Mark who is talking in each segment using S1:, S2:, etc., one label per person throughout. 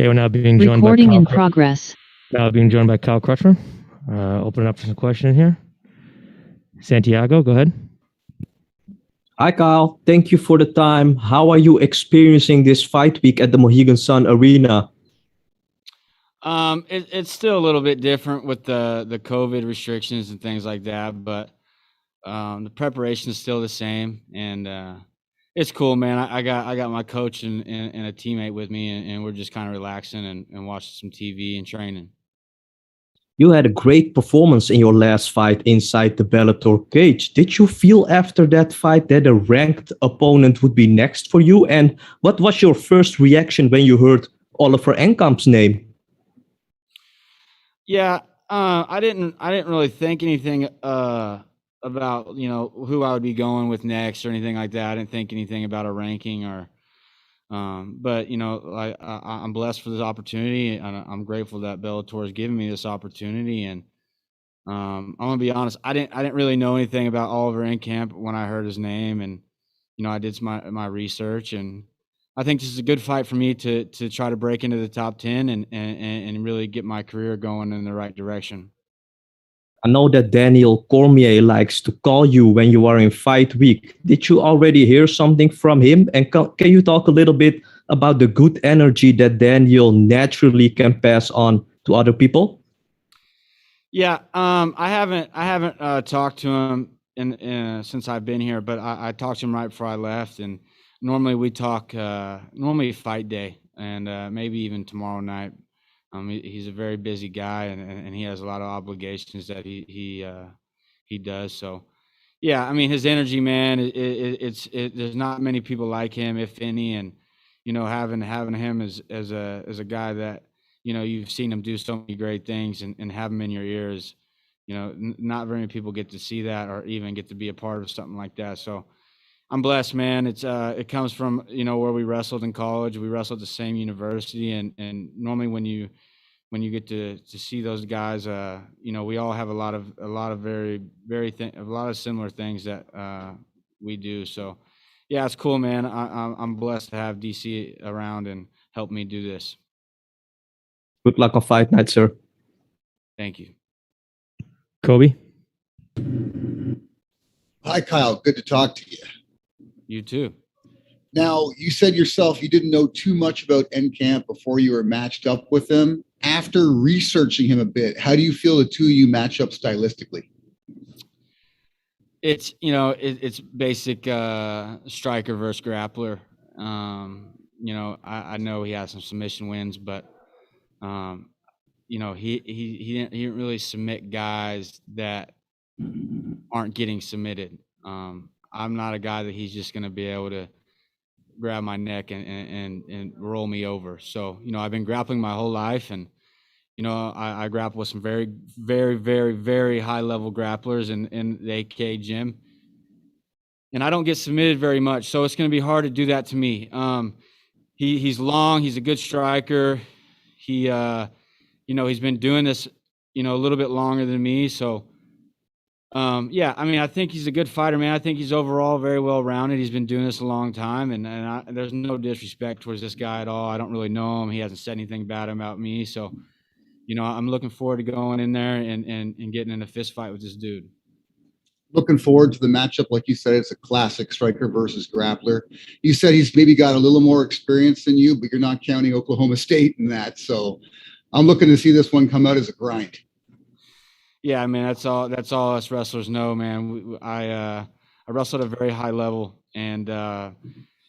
S1: Okay, we're now being joined
S2: Recording in progress.
S1: Now being joined by Kyle Crutchmer. Open up for some questions here. Santiago, go ahead.
S3: Hi, Kyle. Thank you for the time. How are you experiencing this fight week at the Mohegan Sun Arena?
S4: It's still a little bit different with the COVID restrictions and things like that, but the preparation is still the same, and it's cool, man. I got my coach and a teammate with me, and we're just kind of relaxing and watching some TV and training.
S3: You had a great performance in your last fight inside the Bellator cage. Did you feel after that fight that a ranked opponent would be next for you? And what was your first reaction when you heard Oliver Enkamp's name?
S4: Yeah, I didn't really think anything about who I would be going with next or anything like that. I didn't think anything about a ranking or. But I'm blessed for this opportunity, and I'm grateful that Bellator has given me this opportunity. And I'm gonna be honest, I didn't really know anything about Oliver Enkamp when I heard his name, and I did my research, and I think this is a good fight for me to try to break into the top 10 and really get my career going in the right direction.
S3: I know that Daniel Cormier likes to call you when you are in fight week. Did you already hear something from him? And can you talk a little bit about the good energy that Daniel naturally can pass on to other people?
S4: Yeah, I haven't talked to him since I've been here, but I talked to him right before I left, and normally we talk normally fight day and maybe even tomorrow night. He's a very busy guy, and he has a lot of obligations that he does. So, yeah, I mean, his energy, man, there's not many people like him, if any, and having him as a guy that you've seen him do so many great things and have him in your ears. Not very many people get to see that or even get to be a part of something like that. So, I'm blessed, man. It comes from where we wrestled in college. We wrestled at the same university, and normally when you get to see those guys, we all have a lot of a lot of similar things that we do. So, yeah, it's cool, man. I'm blessed to have DC around and help me do this.
S3: Good luck on fight night, sir.
S4: Thank you.
S1: Kobe.
S5: Hi, Kyle. Good to talk to you.
S4: You too.
S5: Now, you said yourself you didn't know too much about Enkamp before you were matched up with him. After researching him a bit, how do you feel the two of you match up stylistically?
S4: It's it's basic striker versus grappler. I know he has some submission wins, but he didn't really submit guys that aren't getting submitted. I'm not a guy that he's just going to be able to grab my neck and roll me over. So, I've been grappling my whole life, and, I grapple with some very, very, very, very high level grapplers in the AK gym. And I don't get submitted very much. So it's going to be hard to do that to me. He's long, he's a good striker. He's been doing this, a little bit longer than me. So, yeah, I mean, I think he's a good fighter, man. I think he's overall very well-rounded. He's been doing this a long time, and there's no disrespect towards this guy at all. I don't really know him. He hasn't said anything bad about me. So, I'm looking forward to going in there and getting in a fist fight with this dude.
S5: Looking forward to the matchup. Like you said, it's a classic striker versus grappler. You said he's maybe got a little more experience than you, but you're not counting Oklahoma State in that. So I'm looking to see this one come out as a grind.
S4: Yeah, I mean, that's all us wrestlers know, man. I wrestled at a very high level, and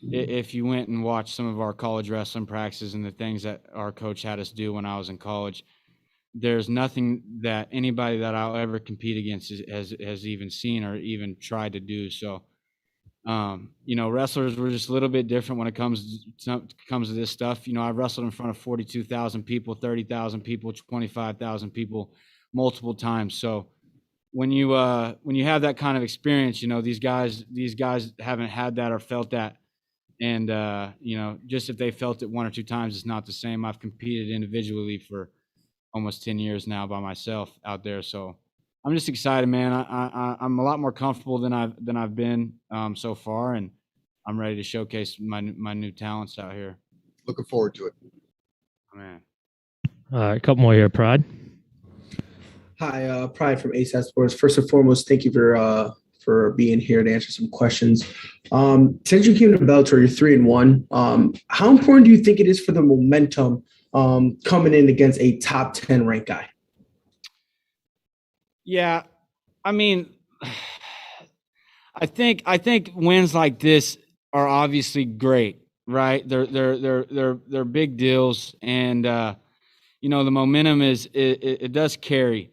S4: if you went and watched some of our college wrestling practices and the things that our coach had us do when I was in college, there's nothing that anybody that I'll ever compete against has even seen or even tried to do. So, wrestlers were just a little bit different when it comes to this stuff. I've wrestled in front of 42,000 people, 30,000 people, 25,000 people multiple times. So when you have that kind of experience, these guys haven't had that or felt that. And, just if they felt it one or two times, it's not the same. I've competed individually for almost 10 years now by myself out there. So I'm just excited, man. I'm a lot more comfortable than I've been so far. And I'm ready to showcase my new talents out here.
S5: Looking forward to it.
S4: Man.
S1: A couple more here, Pride.
S2: Hi, Pride from ASAP Sports. First and foremost, thank you for being here to answer some questions. Since you came to Bellator, you're 3-1. How important do you think it is for the momentum coming in against a top 10 ranked guy?
S4: Yeah, I mean, I think wins like this are obviously great, right? They're big deals, and you know, the momentum it does carry.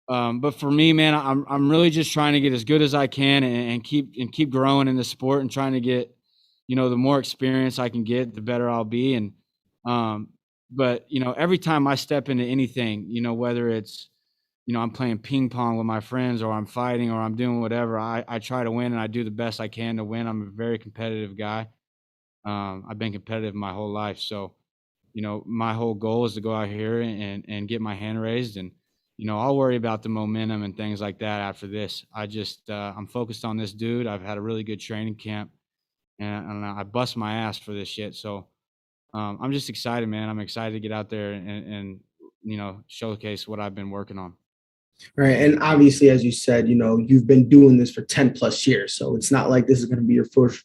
S4: But for me, man, I'm really just trying to get as good as I can and keep growing in the sport and trying to get, you know, the more experience I can get, the better I'll be. And but you know, every time I step into anything, you know, whether it's, you know, I'm playing ping pong with my friends or I'm fighting or I'm doing whatever, I try to win and I do the best I can to win. I'm a very competitive guy. I've been competitive my whole life. So, you know, my whole goal is to go out here and get my hand raised, and, you know, I'll worry about the momentum and things like that after this. I just, I'm focused on this dude. I've had a really good training camp, and I bust my ass for this shit. So, I'm just excited, man. I'm excited to get out there and, you know, showcase what I've been working on.
S2: Right. And obviously, as you said, you know, you've been doing this for 10 plus years. So it's not like this is going to be your first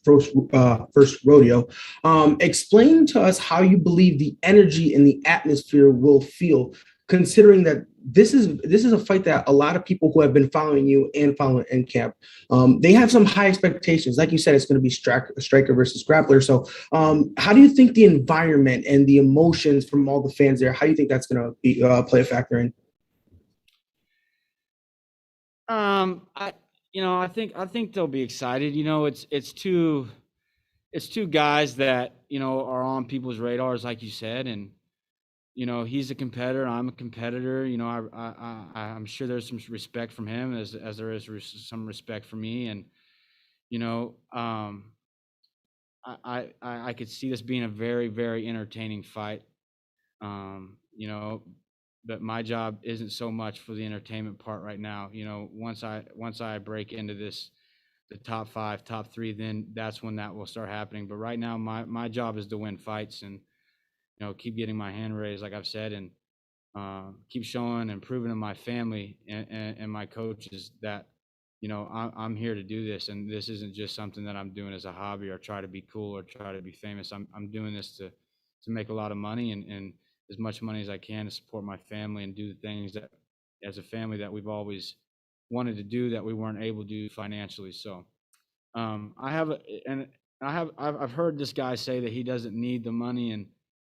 S2: rodeo. Explain to us how you believe the energy and the atmosphere will feel, considering that this is a fight that a lot of people who have been following you and following Enkamp, they have some high expectations. Like you said, it's going to be striker versus grappler. So how do you think the environment and the emotions from all the fans there, how do you think that's going to be play a factor in?
S4: I, you know, I think they'll be excited. You know, it's two guys that, you know, are on people's radars, like you said, and, you know, he's a competitor, I'm a competitor. You know, I'm sure there's some respect from him as there is some respect for me, and, you know, I could see this being a very, very entertaining fight. You know, but my job isn't so much for the entertainment part right now. You know, once I break into the top 5, top 3, then that's when that will start happening. But right now, my job is to win fights and, you know, keep getting my hand raised, like I've said, and keep showing and proving to my family and my coaches that, you know, I'm here to do this, and this isn't just something that I'm doing as a hobby or try to be cool or try to be famous. I'm doing this to make a lot of money and as much money as I can to support my family and do the things that, as a family, that we've always wanted to do that we weren't able to do financially. So I've heard this guy say that he doesn't need the money,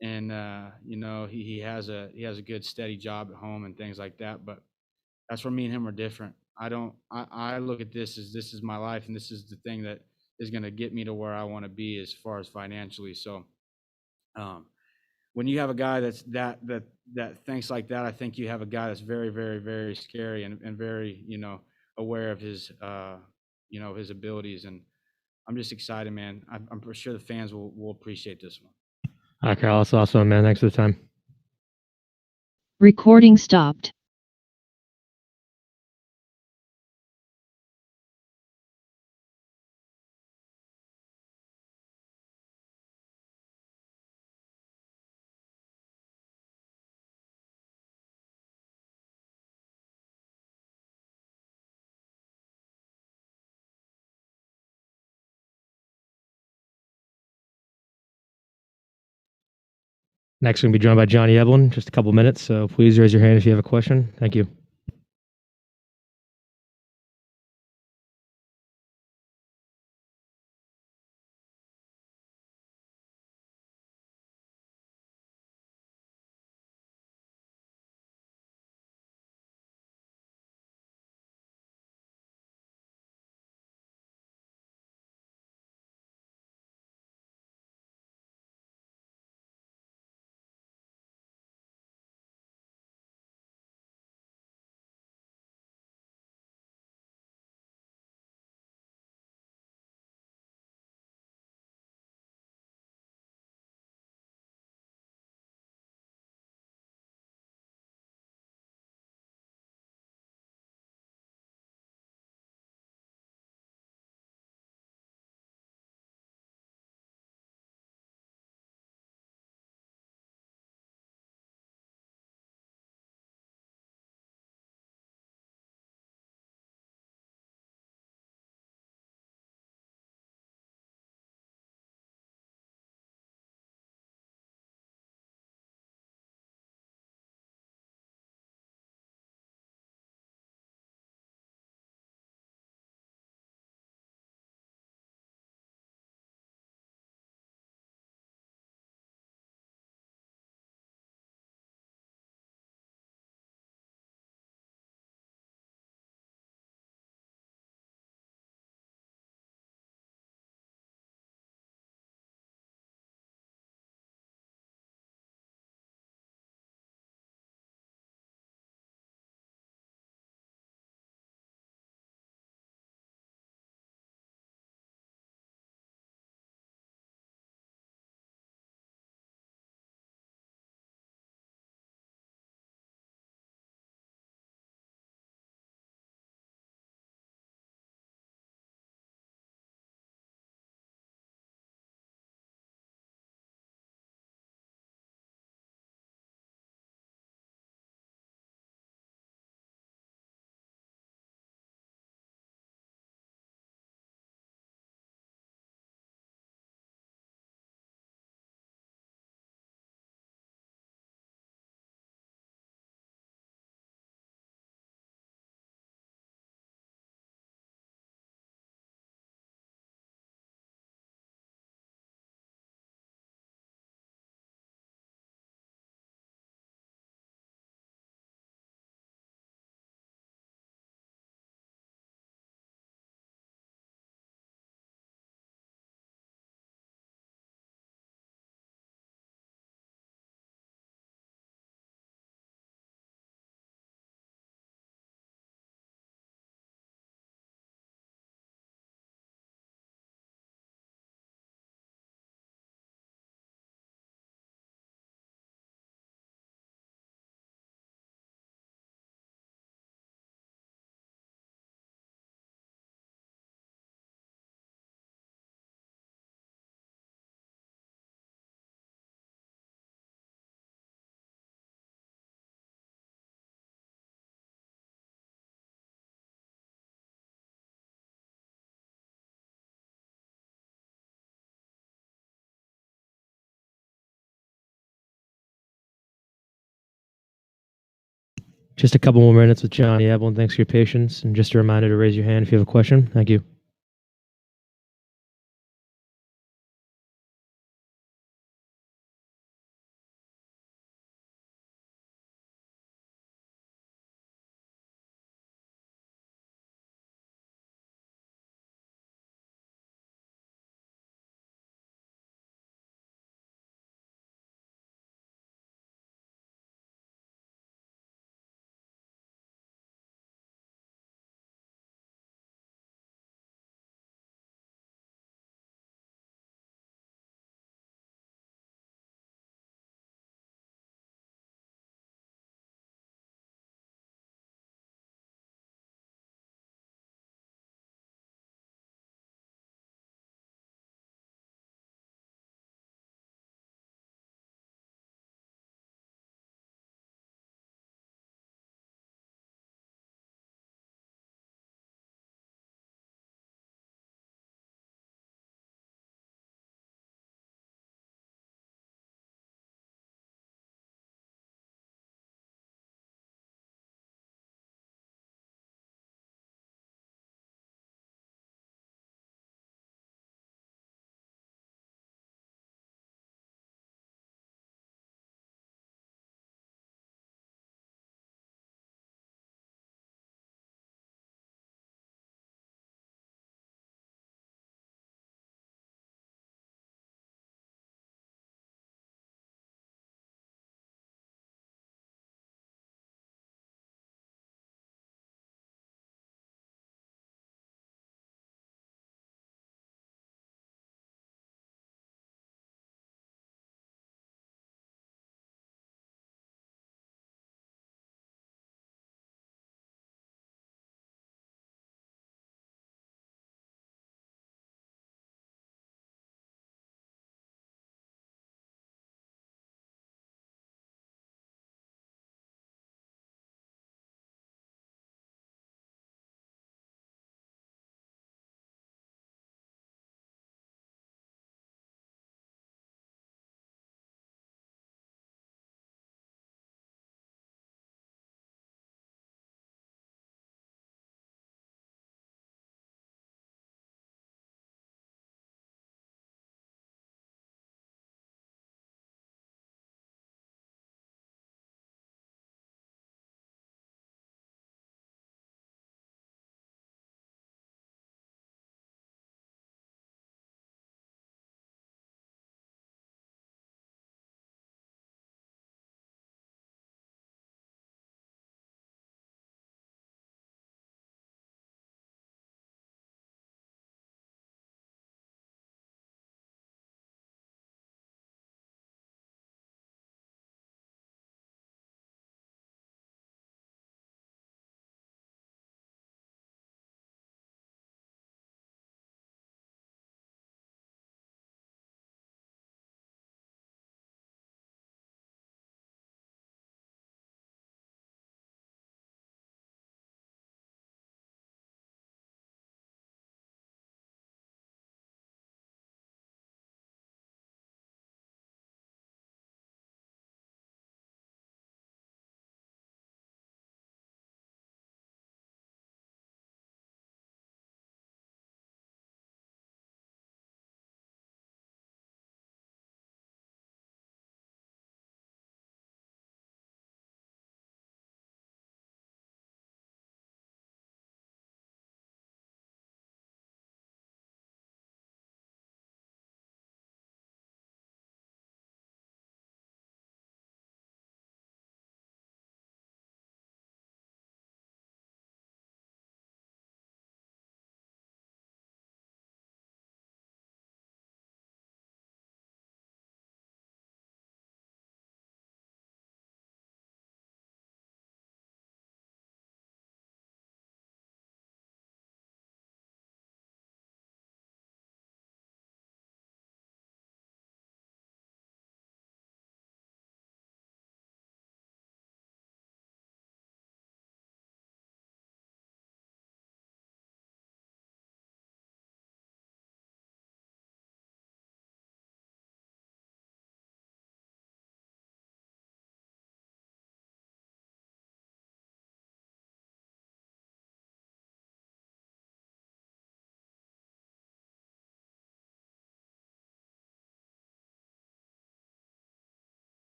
S4: and you know, he has a good steady job at home and things like that. But that's where me and him are different. I look at this as, this is my life, and this is the thing that is going to get me to where I want to be as far as financially. So when you have a guy that thinks like that, I think you have a guy that's very, very, very scary and very, you know, aware of his you know, his abilities. And I'm just excited, man. I'm sure the fans will appreciate this one.
S1: All right, Carl, that's awesome, man. Thanks for the time.
S6: Recording stopped.
S1: Next, we're going to be joined by Johnny Eblen. Just a couple minutes, so please raise your hand if you have a question. Thank you. Just a couple more minutes with Johnny Eblen. Thanks for your patience. And just a reminder to raise your hand if you have a question. Thank you.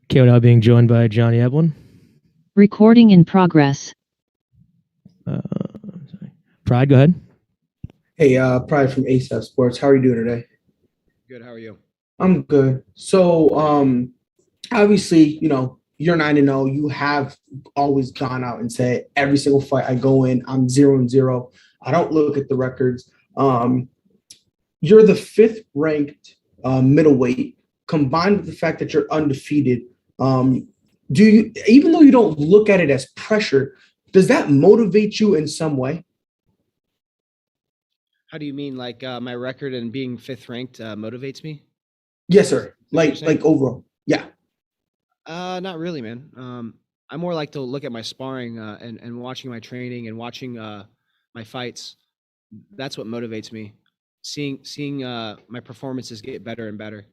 S1: Okay, we're now being joined by Johnny Eblen.
S6: Recording in progress.
S1: Pride, go ahead.
S2: Hey, Pride from ASAP Sports. How are you doing today?
S4: Good. How are you?
S2: I'm good. So, obviously, you're 9-0. You have always gone out and said every single fight I go in, I'm 0-0. I don't look at the records. You're the 5th ranked middleweight, combined with the fact that you're undefeated. Do you, even though you don't look at it as pressure, does that motivate you in some way?
S7: How do you mean, like my record and being 5th ranked motivates me?
S2: Yes, sir. Like overall. Yeah.
S7: Not really, man. I more like to look at my sparring and watching my training and watching my fights. That's what motivates me. Seeing my performances get better and better.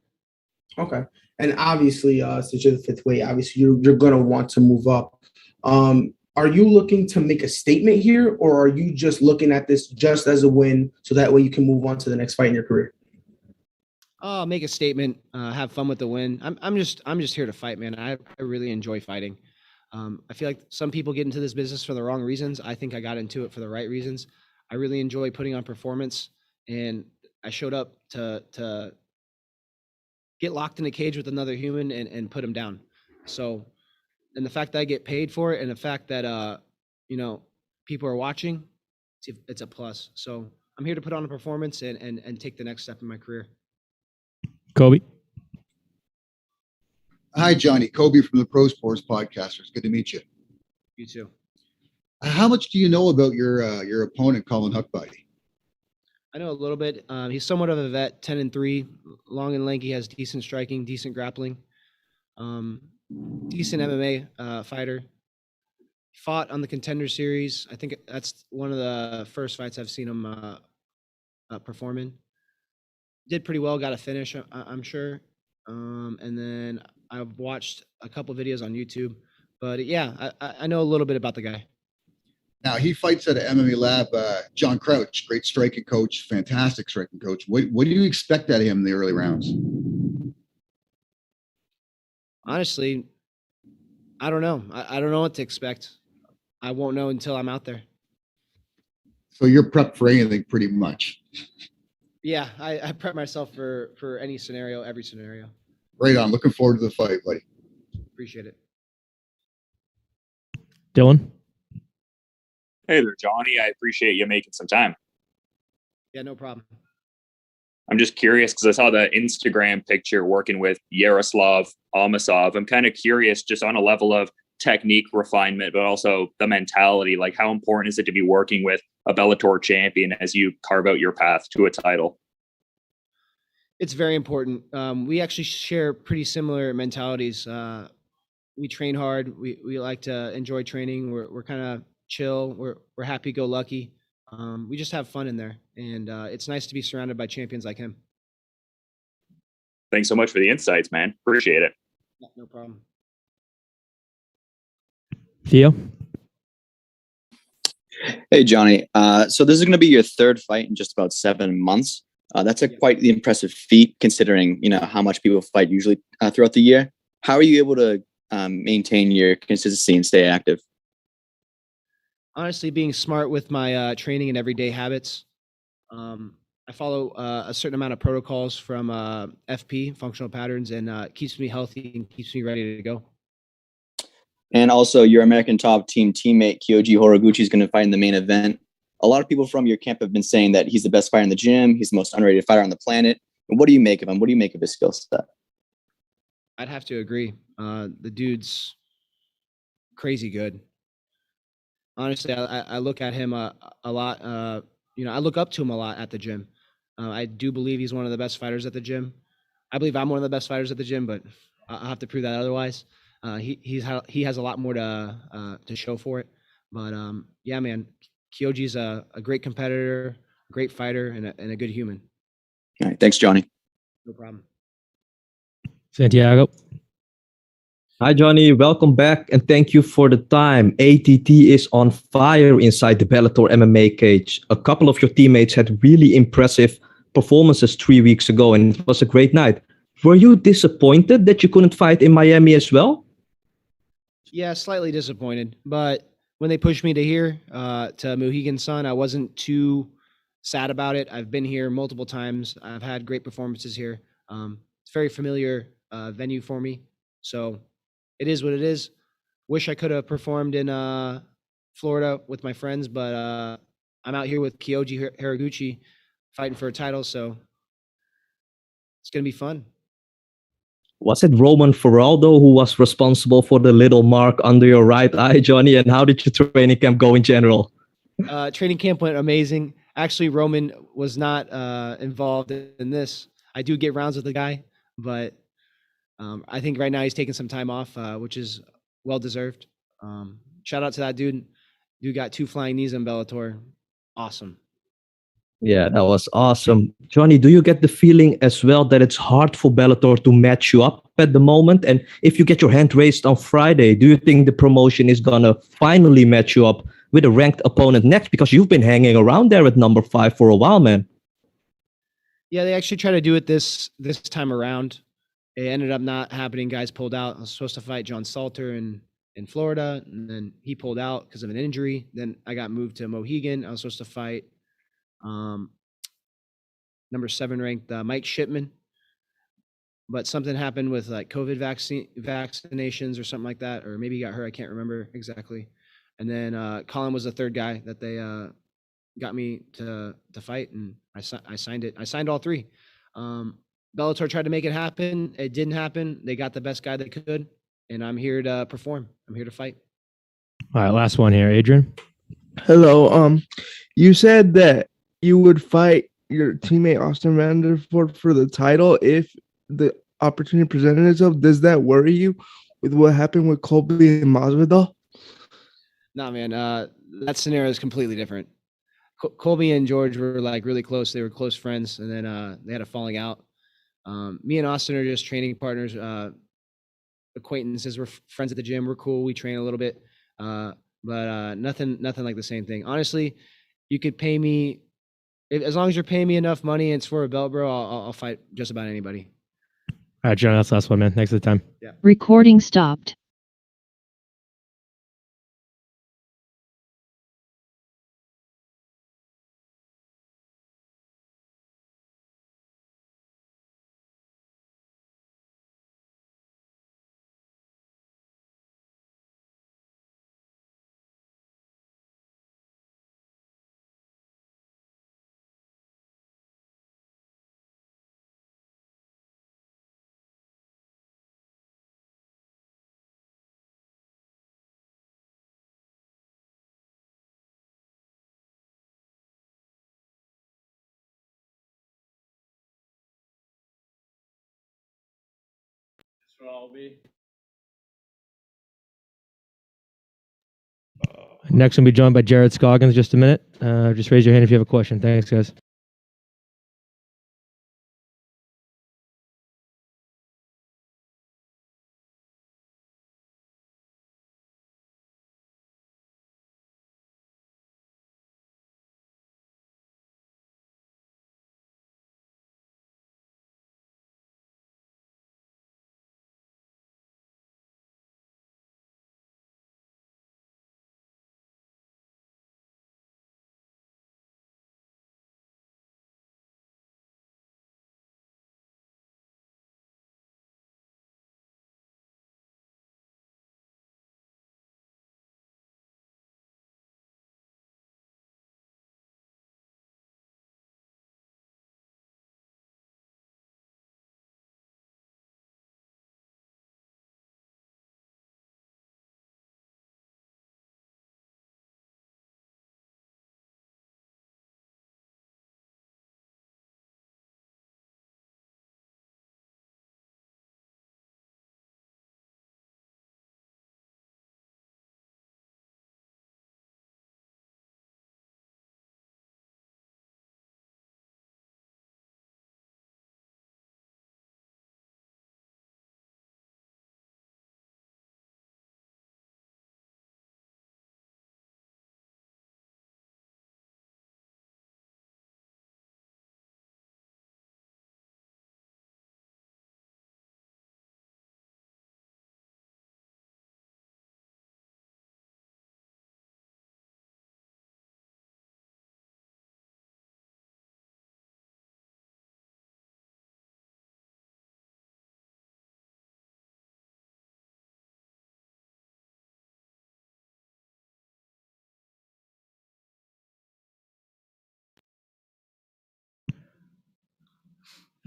S2: Okay. And obviously, since you're the 5th weight, obviously you're gonna want to move up. Are you looking to make a statement here, or are you just looking at this just as a win so that way you can move on to the next fight in your career?
S7: Make a statement, have fun with the win. I'm just here to fight, man. I really enjoy fighting. I feel like some people get into this business for the wrong reasons. I think I got into it for the right reasons. I really enjoy putting on performance, and I showed up to get locked in a cage with another human and put him down. So, and the fact that I get paid for it, and the fact that people are watching, it's a plus. So I'm here to put on a performance and take the next step in my career.
S1: Kobe.
S5: Hi, Johnny. Kobe from the Pro Sports Podcasters. Good to meet you.
S7: You too.
S5: How much do you know about your opponent, Colin Huckbody?
S7: I know a little bit. He's somewhat of a vet, 10-3, long and lanky, has decent striking, decent grappling, decent MMA fighter. Fought on the Contender Series. I think that's one of the first fights I've seen him perform in. Did pretty well, got a finish, I'm sure. And then I've watched a couple videos on YouTube. But yeah, I know a little bit about the guy.
S5: Now, he fights at an MMA lab. John Crouch, great striking coach, fantastic striking coach. What do you expect out of him in the early rounds?
S7: Honestly, I don't know. I don't know what to expect. I won't know until I'm out there.
S5: So you're prepped for anything pretty much.
S7: Yeah, I prep myself for any scenario, every scenario.
S5: Right on. Looking forward to the fight, buddy.
S7: Appreciate it.
S1: Dylan.
S8: Hey there, Johnny. I appreciate you making some time.
S7: Yeah, no problem.
S8: I'm just curious because I saw the Instagram picture working with Yaroslav Almasov. I'm kind of curious just on a level of technique refinement, but also the mentality. Like, how important is it to be working with a Bellator champion as you carve out your path to a title?
S7: It's very important. We actually share pretty similar mentalities. We train hard. We like to enjoy training. We're kind of chill. We're happy-go-lucky. We just have fun in there, and it's nice to be surrounded by champions like him.
S8: Thanks so much for the insights, man. Appreciate it.
S7: No problem.
S1: Theo.
S9: Hey, Johnny. So this is going to be your 3rd fight in just about 7 months. That's quite the impressive feat, considering how much people fight usually throughout the year. How are you able to maintain your consistency and stay active?
S7: Honestly, being smart with my training and everyday habits. I follow a certain amount of protocols from FP, functional patterns, and keeps me healthy and keeps me ready to go.
S9: And also, your American Top Team teammate, Kyoji Horiguchi, is going to fight in the main event. A lot of people from your camp have been saying that he's the best fighter in the gym. He's the most underrated fighter on the planet. And what do you make of him? What do you make of his skill set?
S7: I'd have to agree. The dude's crazy good. Honestly, I look at him a lot. I look up to him a lot at the gym. I do believe he's one of the best fighters at the gym. I believe I'm one of the best fighters at the gym, but I'll have to prove that otherwise. He has a lot more to show for it. But yeah, man, Kyoji's a great competitor, great fighter, and a good human.
S9: All right, thanks, Johnny.
S7: No problem.
S1: Santiago.
S3: Hi, Johnny. Welcome back, and thank you for the time. ATT is on fire inside the Bellator MMA cage. A couple of your teammates had really impressive performances 3 weeks ago, and it was a great night. Were you disappointed that you couldn't fight in Miami as well?
S7: Yeah, slightly disappointed, but when they pushed me to here, to Mohegan Sun, I wasn't too sad about it. I've been here multiple times. I've had great performances here. It's a very familiar venue for me, so it is what it is. Wish I could have performed in Florida with my friends, but I'm out here with Kyoji Horiguchi fighting for a title, so it's gonna be fun.
S3: Was it Roman Feraldo who was responsible for the little mark under your right eye, Johnny? And how did your training camp go in general?
S7: Training camp went amazing. Actually, Roman was not involved in this. I do get rounds with the guy, but I think right now he's taking some time off, which is well deserved. Shout out to that dude. Dude got 2 flying knees in Bellator. Awesome.
S3: Yeah, that was awesome. Johnny, do you get the feeling as well that it's hard for Bellator to match you up at the moment? And if you get your hand raised on Friday, do you think the promotion is going to finally match you up with a ranked opponent next? Because you've been hanging around there at number 5 for a while, man.
S7: Yeah, they actually tried to do it this time around. It ended up not happening. Guys pulled out. I was supposed to fight John Salter in Florida, and then he pulled out because of an injury. Then I got moved to Mohegan. I was supposed to fight number 7 ranked Mike Shipman, but something happened with like COVID vaccinations or something like that, or maybe he got hurt. I can't remember exactly. And then Colin was the 3rd guy that they got me to fight, and I signed it. I signed all 3. Bellator tried to make it happen. It didn't happen. They got the best guy they could, and I'm here to perform. I'm here to fight.
S1: All right, last one here, Adrian.
S10: Hello. You said that you would fight your teammate Austin Vanderford for the title if the opportunity presented itself. Does that worry you with what happened with Colby and Masvidal?
S7: Nah, man. That scenario is completely different. Colby and George were like really close. They were close friends, and then they had a falling out. Me and Austin are just training partners, acquaintances. We're friends at the gym. We're cool. We train a little bit, but nothing like the same thing. Honestly, you could pay me as long as you're paying me enough money and it's for a belt, bro. I'll fight just about anybody.
S1: All right, John, that's the last one, man. Thanks for the time.
S7: Yeah.
S6: Recording stopped.
S1: That's what I'll be. Next, we'll be joined by Jared Scoggins in just a minute. Just raise your hand if you have a question. Thanks, guys.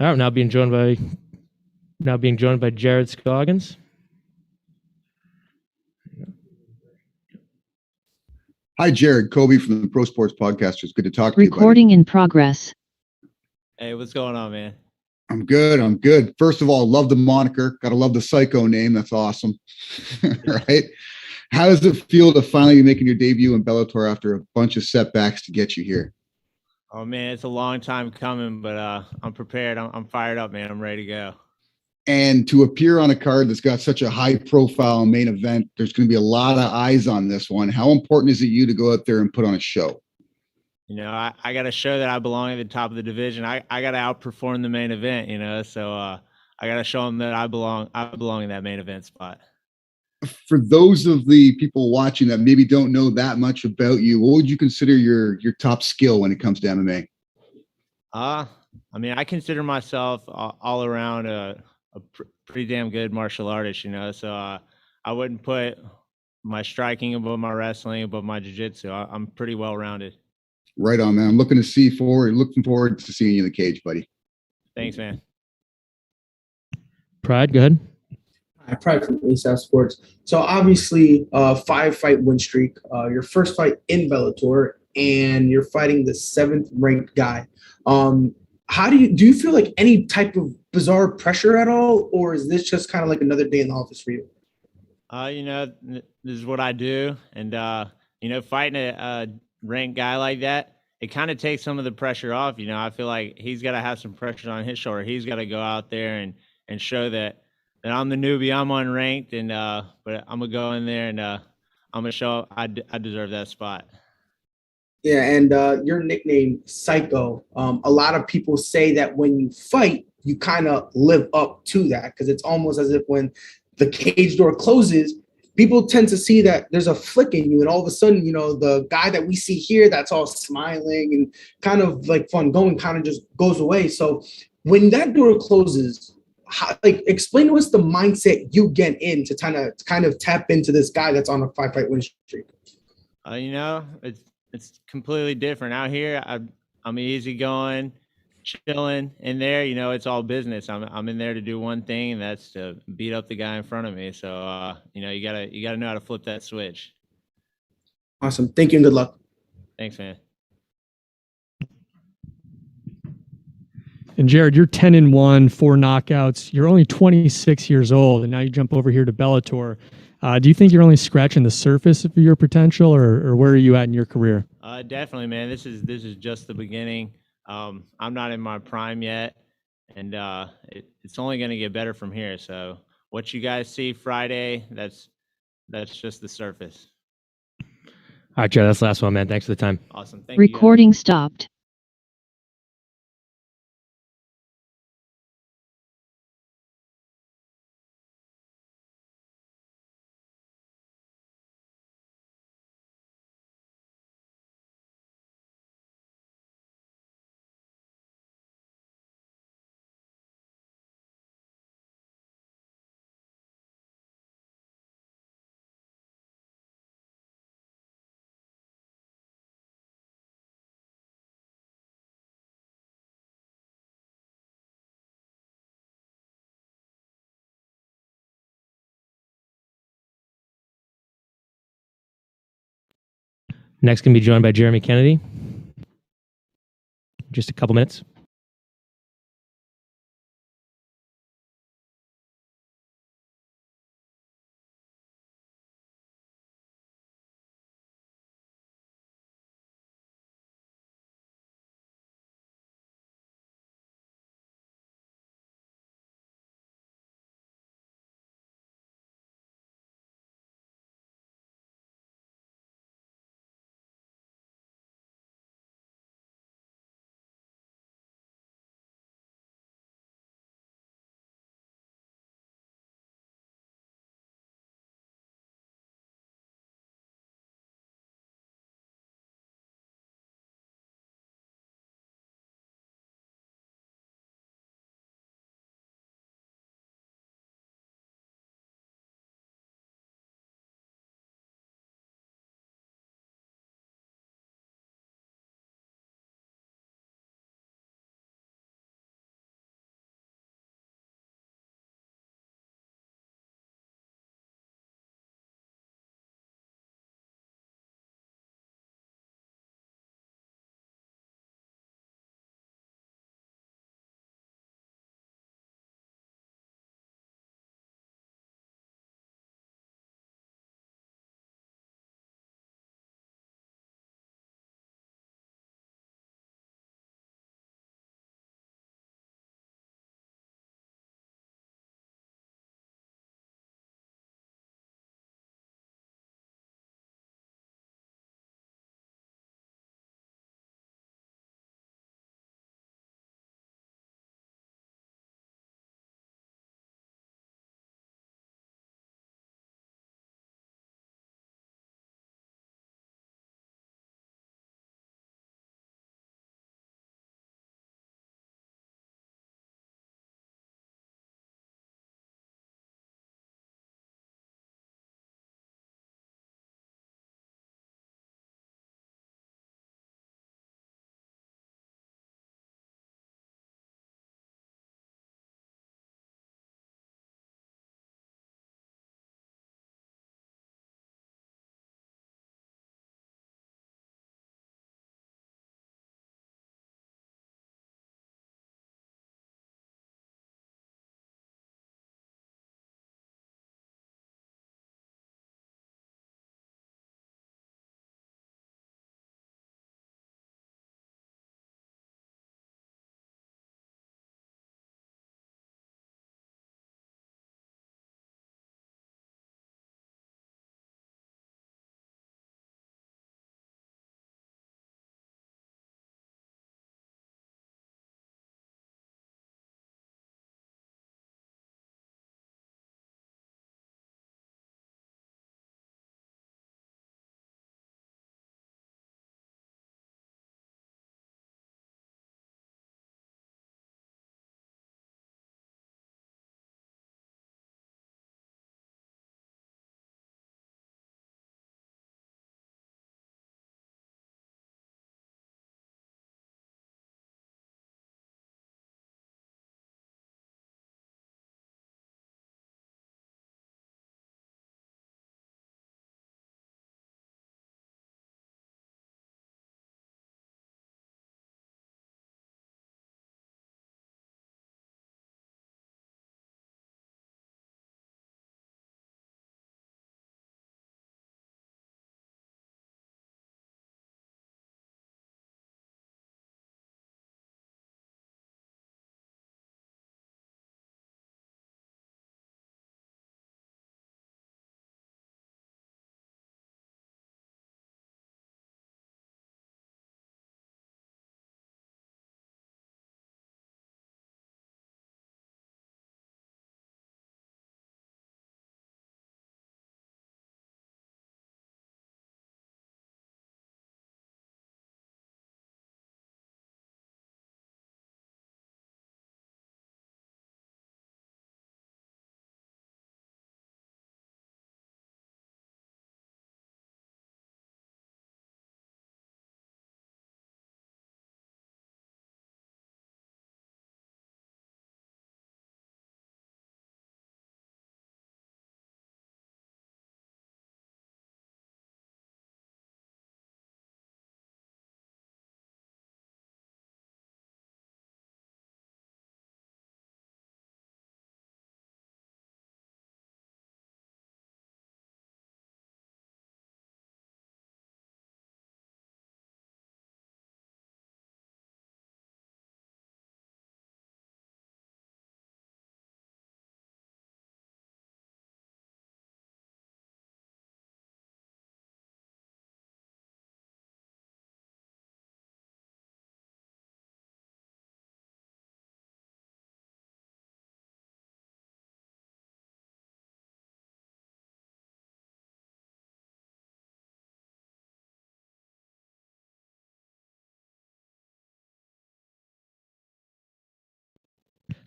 S1: All right, now being joined by Jared Scoggins.
S5: Hi, Jared. Kobe from the Pro Sports Podcasters. Good to talk to you, buddy.
S6: Recording in progress.
S11: Hey, what's going on, man?
S5: I'm good. I'm good. First of all, love the moniker. Gotta love the psycho name. That's awesome. Right? How does it feel to finally be making your debut in Bellator after a bunch of setbacks to get you here?
S11: Oh man, it's a long time coming, but I'm prepared. I'm fired up, man. I'm ready to go.
S5: And to appear on a card that's got such a high profile main event, there's going to be a lot of eyes on this one. How important is it you to go out there and put on a show?
S11: You know, I got to show that I belong at the top of the division. I got to outperform the main event, you know, so I got to show them that I belong in that main event spot.
S5: For those of the people watching that maybe don't know that much about you, what would you consider your top skill when it comes to MMA?
S11: I mean, I consider myself all around a pretty damn good martial artist, you know, so I wouldn't put my striking above my wrestling, above my jiu-jitsu. I'm pretty well-rounded. Right
S5: on, man. I'm looking forward to seeing you in the cage, buddy.
S11: Thanks, man.
S1: Pride, go ahead.
S2: Pride from ASAP Sports. So obviously, 5-fight win streak. Your first fight in Bellator, and you're fighting the 7th ranked guy. How do you feel like any type of bizarre pressure at all, or is this just kind of like another day in the office for you?
S11: You know, this is what I do, and you know, fighting a ranked guy like that, it kind of takes some of the pressure off. You know, I feel like he's got to have some pressure on his shoulder. He's got to go out there and show that I'm the newbie, I'm unranked, and but I'm gonna go in there and I'm gonna show I deserve that spot.
S2: Yeah, and your nickname, Psycho. A lot of people say that when you fight, you kind of live up to that, because it's almost as if when the cage door closes, people tend to see that there's a flick in you, and all of a sudden, you know, the guy that we see here that's all smiling and kind of like fun going kind of just goes away. So when that door closes, explain to us the mindset you get in to kind of tap into this guy that's on a 5-fight win streak.
S11: You know, it's completely different out here. I'm easygoing, chilling. In there, you know, it's all business. I'm in there to do one thing, and that's to beat up the guy in front of me. So you know, you gotta know how to flip that switch.
S2: Awesome. Thank you and good luck.
S11: Thanks, man.
S12: And Jared, you're 10-1, 4 knockouts. You're only 26 years old, and now you jump over here to Bellator. Do you think you're only scratching the surface of your potential, or where are you at in your career?
S11: Definitely, man. This is just the beginning. I'm not in my prime yet, and it's only going to get better from here. So what you guys see Friday, that's just the surface.
S1: All right, Jared, that's the last one, man. Thanks for the time.
S11: Awesome. Thank you.
S6: Recording stopped.
S1: Next, can be joined by Jeremy Kennedy. Just a couple minutes.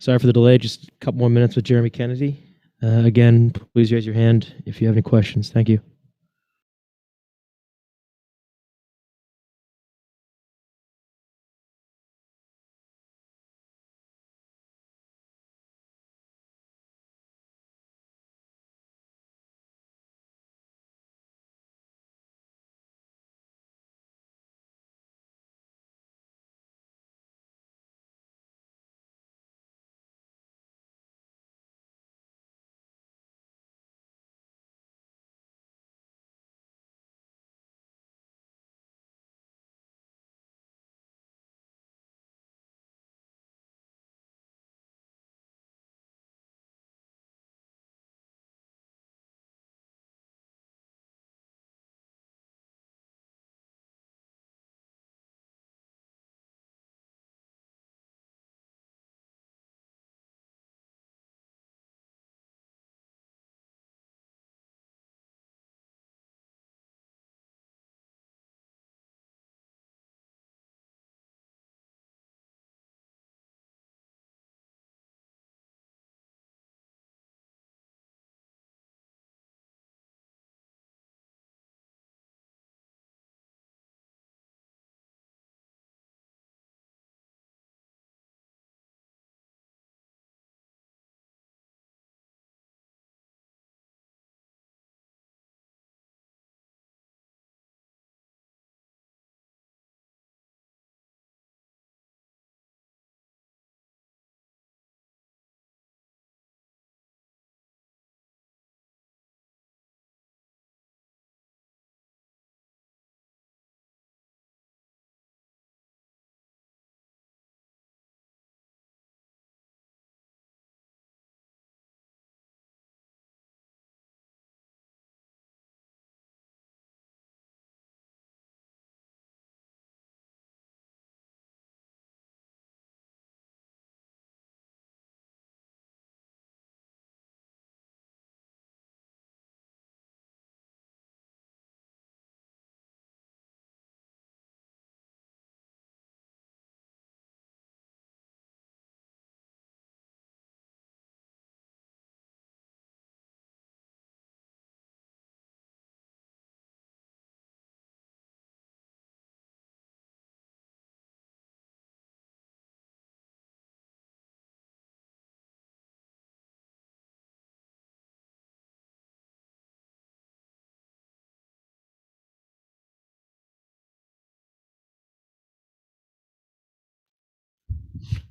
S1: Sorry for the delay. Just a couple more minutes with Jeremy Kennedy. Again, please raise your hand if you have any questions. Thank you.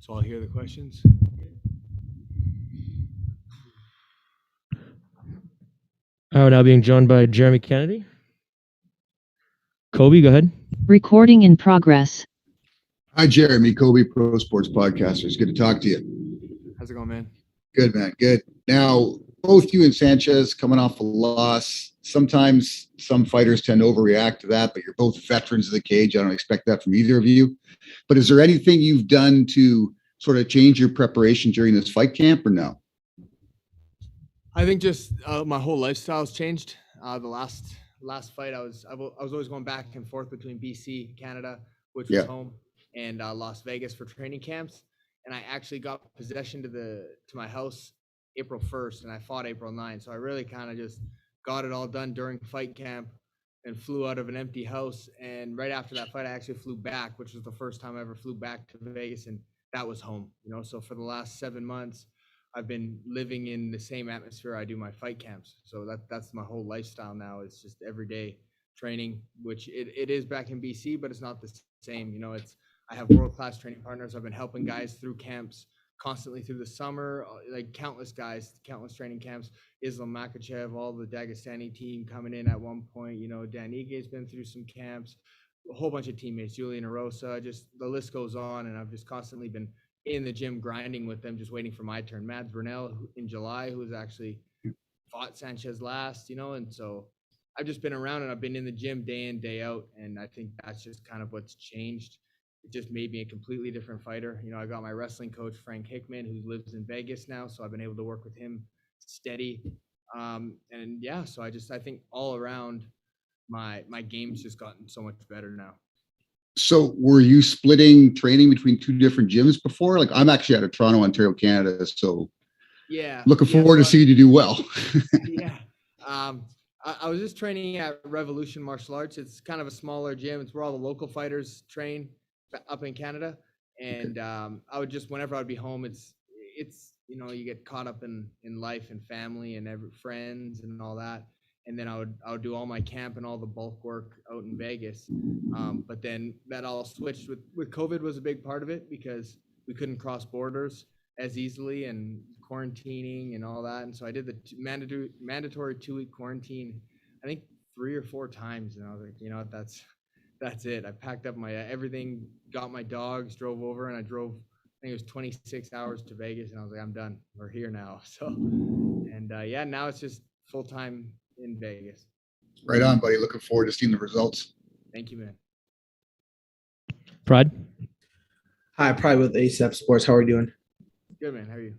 S13: So I'll hear the questions.
S1: We're now being joined by Jeremy Kennedy. Kobe, go ahead.
S6: Recording in progress.
S5: Hi, Jeremy, Kobe, Pro Sports Podcasters. Good to talk to you.
S13: How's it going, man?
S5: Good, man. Good. Now, both you and Sanchez coming off a loss. Sometimes some fighters tend to overreact to that, but you're both veterans of the cage. I don't expect that from either of you. But is there anything you've done to sort of change your preparation during this fight camp or no?
S13: I think just my whole lifestyle's changed. The last fight, I was always going back and forth between BC, Canada, which was home, and Las Vegas for training camps. And I actually got possession to my house April 1st, and I fought April 9th. So I really kind of just got it all done during fight camp and flew out of an empty house. And right after that fight, I actually flew back, which was the first time I ever flew back to Vegas, and that was home. So for the last 7 months, I've been living in the same atmosphere I do my fight camps. So that's my whole lifestyle now. It's just everyday training, which it is back in BC, but it's not the same. I have world-class training partners. I've been helping guys through camps constantly through the summer, like countless guys, countless training camps. Islam Makachev, all the Dagestani team coming in at one point. Dan Ige's been through some camps, a whole bunch of teammates, Julian Arosa, just the list goes on. And I've just constantly been in the gym grinding with them, just waiting for my turn. Mads Burnell in July, who's actually fought Sanchez last, and so I've just been around and I've been in the gym day in, day out. And I think that's just kind of what's changed. It just made me a completely different fighter. I got my wrestling coach, Frank Hickman, who lives in Vegas now. So I've been able to work with him steady. So I think all around my game's just gotten so much better now.
S5: So were you splitting training between two different gyms before? Like I'm actually out of Toronto, Ontario, Canada. So
S13: Yeah.
S5: looking forward to seeing you do well.
S13: Yeah. I was just training at Revolution Martial Arts. It's kind of a smaller gym. It's where all the local fighters train up in Canada. And I would just, whenever I'd be home, it's you know, you get caught up in life and family and friends and all that. And then I would do all my camp and all the bulk work out in Vegas. But then that all switched with COVID was a big part of it because we couldn't cross borders as easily and quarantining and all that. And so I did the mandatory 2-week quarantine, I think 3 or 4 times. And I was like, you know what, that's it. I packed up my everything, got my dogs, drove over, and I drove, I think it was 26 hours to Vegas. And I was like, I'm done. We're here now. So, and yeah, now it's just full time in Vegas.
S5: Right on, buddy. Looking forward to seeing the results.
S13: Thank you, man.
S1: Pride.
S2: Hi, Pride with ASAP Sports. How are you doing?
S13: Good, man. How are you?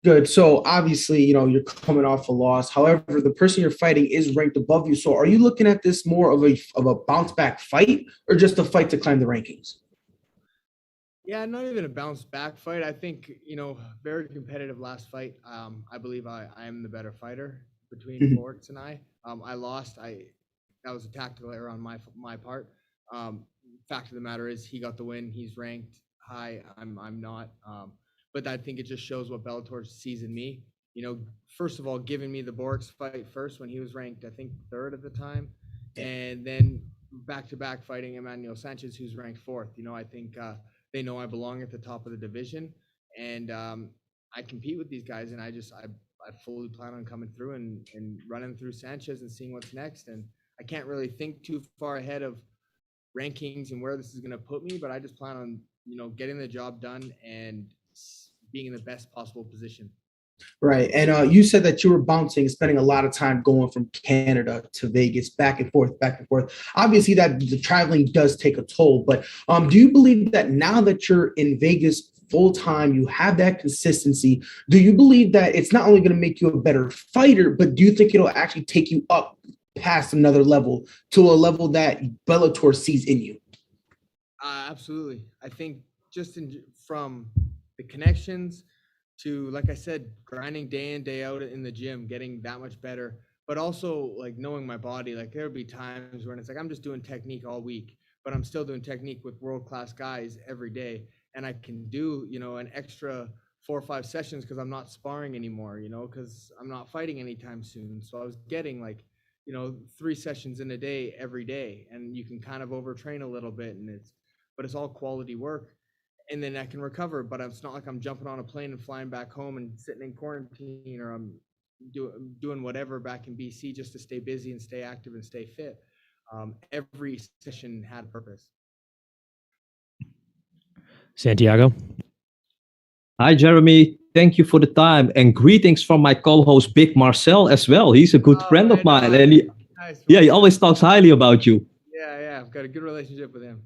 S2: Good. So obviously, you know, you're coming off a loss. However, the person you're fighting is ranked above you. So are you looking at this more of a bounce back fight or just a fight to climb the rankings?
S13: Yeah, not even a bounce back fight. I think, you know, very competitive last fight. I believe I am the better fighter between Forks and I. I lost. That was a tactical error on my part. Fact of the matter is he got the win. He's ranked high. I'm not. But I think it just shows what Bellator sees in me. You know, first of all, giving me the Borks fight first when he was ranked, I think 3rd at the time. And then back-to-back fighting Emmanuel Sanchez, who's ranked 4th. You know, I think they know I belong at the top of the division. And I compete with these guys, and I fully plan on coming through and running through Sanchez and seeing what's next. And I can't really think too far ahead of rankings and where this is going to put me, but I just plan on, you know, getting the job done and being in the best possible position.
S2: Right. And you said that you were bouncing, spending a lot of time going from Canada to Vegas, back and forth, back and forth. Obviously, that the traveling does take a toll. But do you believe that now that you're in Vegas full time, you have that consistency? Do you believe that it's not only going to make you a better fighter, but do you think it'll actually take you up past another level to a level that Bellator sees in you?
S13: Absolutely. I think just from the connections to, like I said, grinding day in, day out in the gym, getting that much better, but also like knowing my body. Like there'll be times when it's like, I'm just doing technique all week, but I'm still doing technique with world-class guys every day. And I can do, you know, an extra 4 or 5 sessions because I'm not sparring anymore, you know, because I'm not fighting anytime soon. So I was getting like, you know, 3 sessions in a day every day, and you can kind of overtrain a little bit, but it's all quality work. And then I can recover, but it's not like I'm jumping on a plane and flying back home and sitting in quarantine, or I'm doing whatever back in BC just to stay busy and stay active and stay fit. Every session had a purpose.
S1: Santiago.
S3: Hi, Jeremy. Thank you for the time, and greetings from my co-host Big Marcel as well. He's a good friend of mine, and he always talks highly about you.
S13: Yeah, I've got a good relationship with him.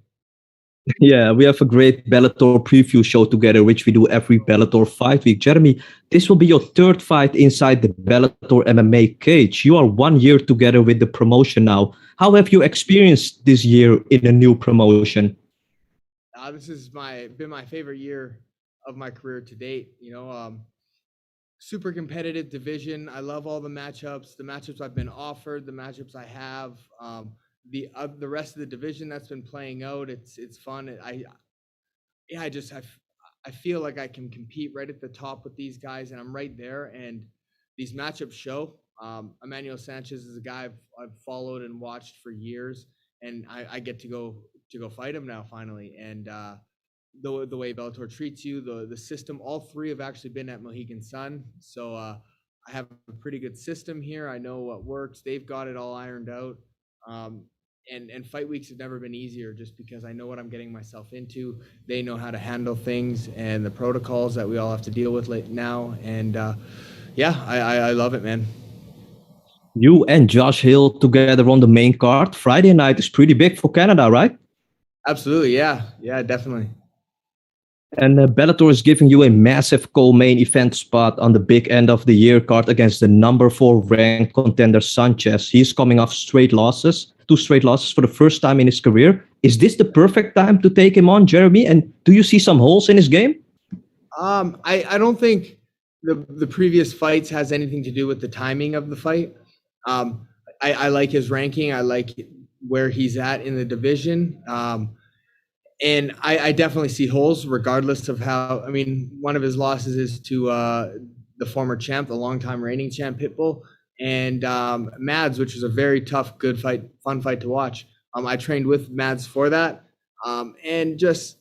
S3: Yeah, we have a great Bellator preview show together, which we do every Bellator fight week. Jeremy, this will be your 3rd fight inside the Bellator MMA cage. You are 1 year together with the promotion now. How have you experienced this year in a new promotion?
S13: This has been my favorite year of my career to date. You know, super competitive division. I love all the matchups I've been offered, the matchups I have. The rest of the division that's been playing out, it's fun. I feel like I can compete right at the top with these guys, and I'm right there. And these matchups show. Emmanuel Sanchez is a guy I've followed and watched for years, and I get to go fight him now finally. And the way Bellator treats you, the system, all 3 have actually been at Mohegan Sun, so I have a pretty good system here. I know what works. They've got it all ironed out. And fight weeks have never been easier just because I know what I'm getting myself into. They know how to handle things and the protocols that we all have to deal with now. And I love it, man.
S3: You and Josh Hill together on the main card. Friday night is pretty big for Canada, right?
S13: Absolutely, yeah, definitely.
S3: And Bellator is giving you a massive co-main event spot on the big end of the year card against the number 4 ranked contender Sanchez. He's coming off 2 straight losses for the first time in his career. Is this the perfect time to take him on, Jeremy? And do you see some holes in his game?
S13: I don't think the previous fights has anything to do with the timing of the fight. I like his ranking. I like where he's at in the division. And I definitely see holes regardless of how, I mean, one of his losses is to the former champ, the longtime reigning champ Pitbull, and Mads, which was a very tough, good fight, fun fight to watch. I trained with Mads for that. And just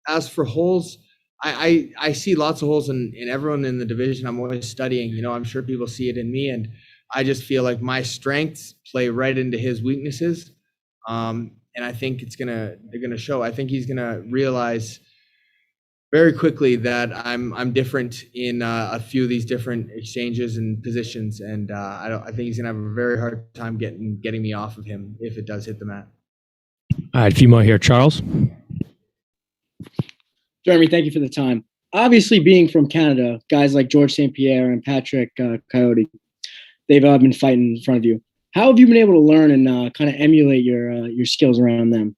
S13: as for holes, I see lots of holes in everyone in the division. I'm always studying, you know, I'm sure people see it in me, and I just feel like my strengths play right into his weaknesses. And I think they're gonna show. I think he's gonna realize very quickly that I'm different in a few of these different exchanges and positions, and I think he's gonna have a very hard time getting me off of him if it does hit the mat.
S1: All right, a few more here, Charles.
S14: Jeremy, thank you for the time. Obviously, being from Canada, guys like George St. Pierre and Patrick Coyote, they've been fighting in front of you. How have you been able to learn and kind of emulate your skills around them?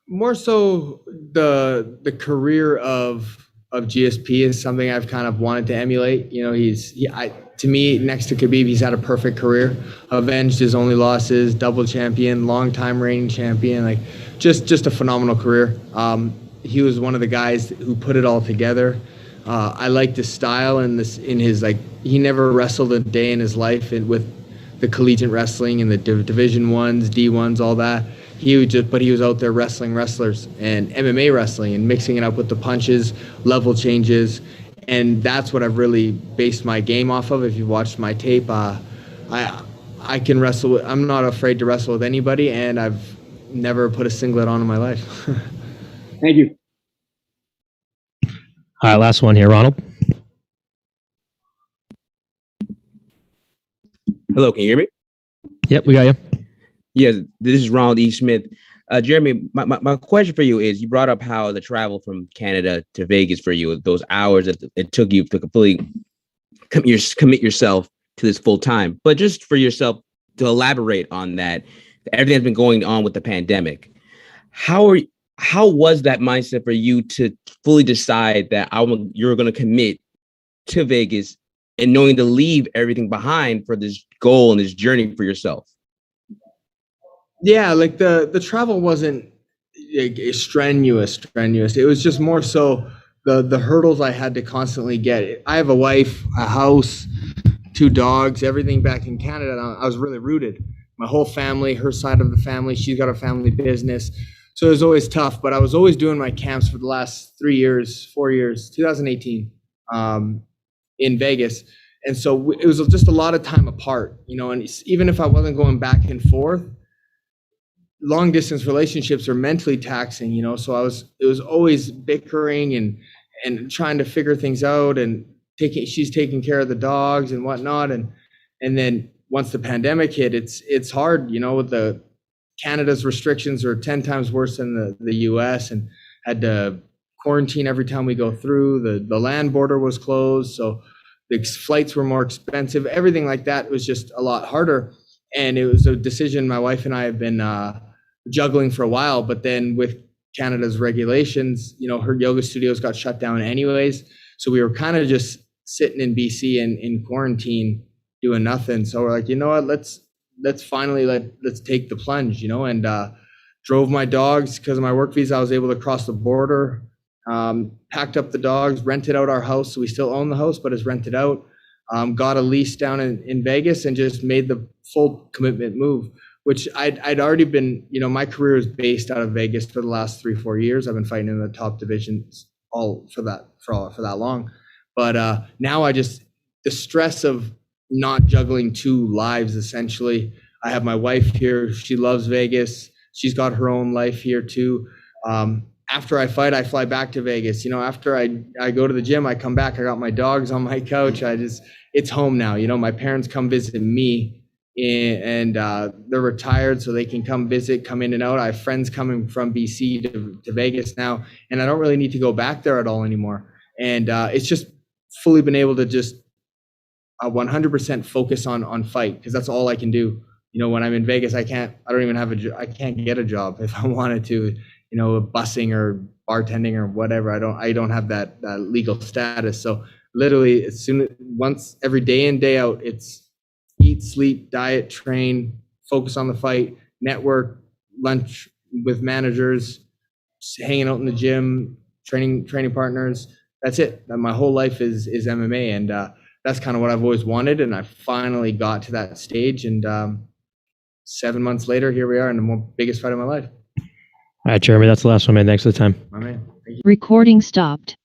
S13: More so the career of GSP is something I've kind of wanted to emulate. You know, to me, next to Khabib, he's had a perfect career. Avenged his only losses, double champion, long-time reigning champion, like just a phenomenal career. He was one of the guys who put it all together. I liked his style and he never wrestled a day in his life with the collegiate wrestling and the Division 1s, D1s, all that. But he was out there wrestling wrestlers and MMA wrestling and mixing it up with the punches, level changes. And that's what I've really based my game off of. If you've watched my tape, I can wrestle. I'm not afraid to wrestle with anybody, and I've never put a singlet on in my life.
S14: Thank you.
S1: All right, last one here, Ronald.
S15: Hello, can you hear me?
S1: Yep, we got you.
S15: Yes, this is Ronald E. Smith. Jeremy, my question for you is, you brought up how the travel from Canada to Vegas for you, those hours that it took you to completely commit yourself to this full time. But just for yourself to elaborate on that, everything that's been going on with the pandemic, how was that mindset for you to fully decide that you're going to commit to Vegas and knowing to leave everything behind for this goal and this journey for yourself?
S13: Yeah, like the travel wasn't strenuous. It was just more so the hurdles I had to constantly get. I have a wife, a house, 2 dogs, everything back in Canada. I was really rooted. My whole family, her side of the family, she's got a family business. So it was always tough, but I was always doing my camps for the last 4 years, 2018, in Vegas. And so it was just a lot of time apart, you know, and even if I wasn't going back and forth, long distance relationships are mentally taxing, you know, so it was always bickering and trying to figure things out, and she's taking care of the dogs and whatnot. And then once the pandemic hit, it's hard, you know, with Canada's restrictions are 10 times worse than the US, and had to quarantine every time we go through. The land border was closed, so the flights were more expensive. Everything like that was just a lot harder. And it was a decision my wife and I have been juggling for a while, but then with Canada's regulations, you know, her yoga studios got shut down anyways. So we were kind of just sitting in BC and in quarantine doing nothing. So we're like, you know what, let's finally let's take the plunge, you know, and drove my dogs because of my work visa. I was able to cross the border, packed up the dogs, rented out our house. So we still own the house, but it's rented out. Got a lease down in Vegas and just made the full commitment move, which I'd already been, you know, my career is based out of Vegas for the last 3-4 years. I've been fighting in the top divisions for that long. But now the stress of not juggling 2 lives, essentially. I have my wife here. She loves Vegas. She's got her own life here too. After I fight, I fly back to Vegas. You know, after I go to the gym, I come back. I got my dogs on my couch. It's home now. You know, my parents come visit me, and they're retired, so they can come visit, come in and out. I have friends coming from BC to Vegas now, and I don't really need to go back there at all anymore. And it's just fully been able to just 100% focus on fight, because that's all I can do. when I'm in Vegas, I don't even have I can't get a job if I wanted to, busing or bartending or whatever. I don't have that legal status. So literally once every day in, day out, it's eat, sleep, diet, train, focus on the fight, network, lunch with managers, hanging out in the gym, training partners. That's it. My whole life is MMA, and that's kind of what I've always wanted. And I finally got to that stage, and 7 months later, here we are in the biggest fight of my life.
S1: All right, Jeremy, that's the last one, man. Thanks for the time.
S13: My man. Thank you.
S6: Recording stopped.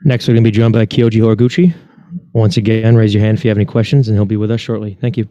S1: Next, we're going to be joined by Kyoji Horiguchi. Once again, raise your hand if you have any questions, and he'll be with us shortly. Thank you.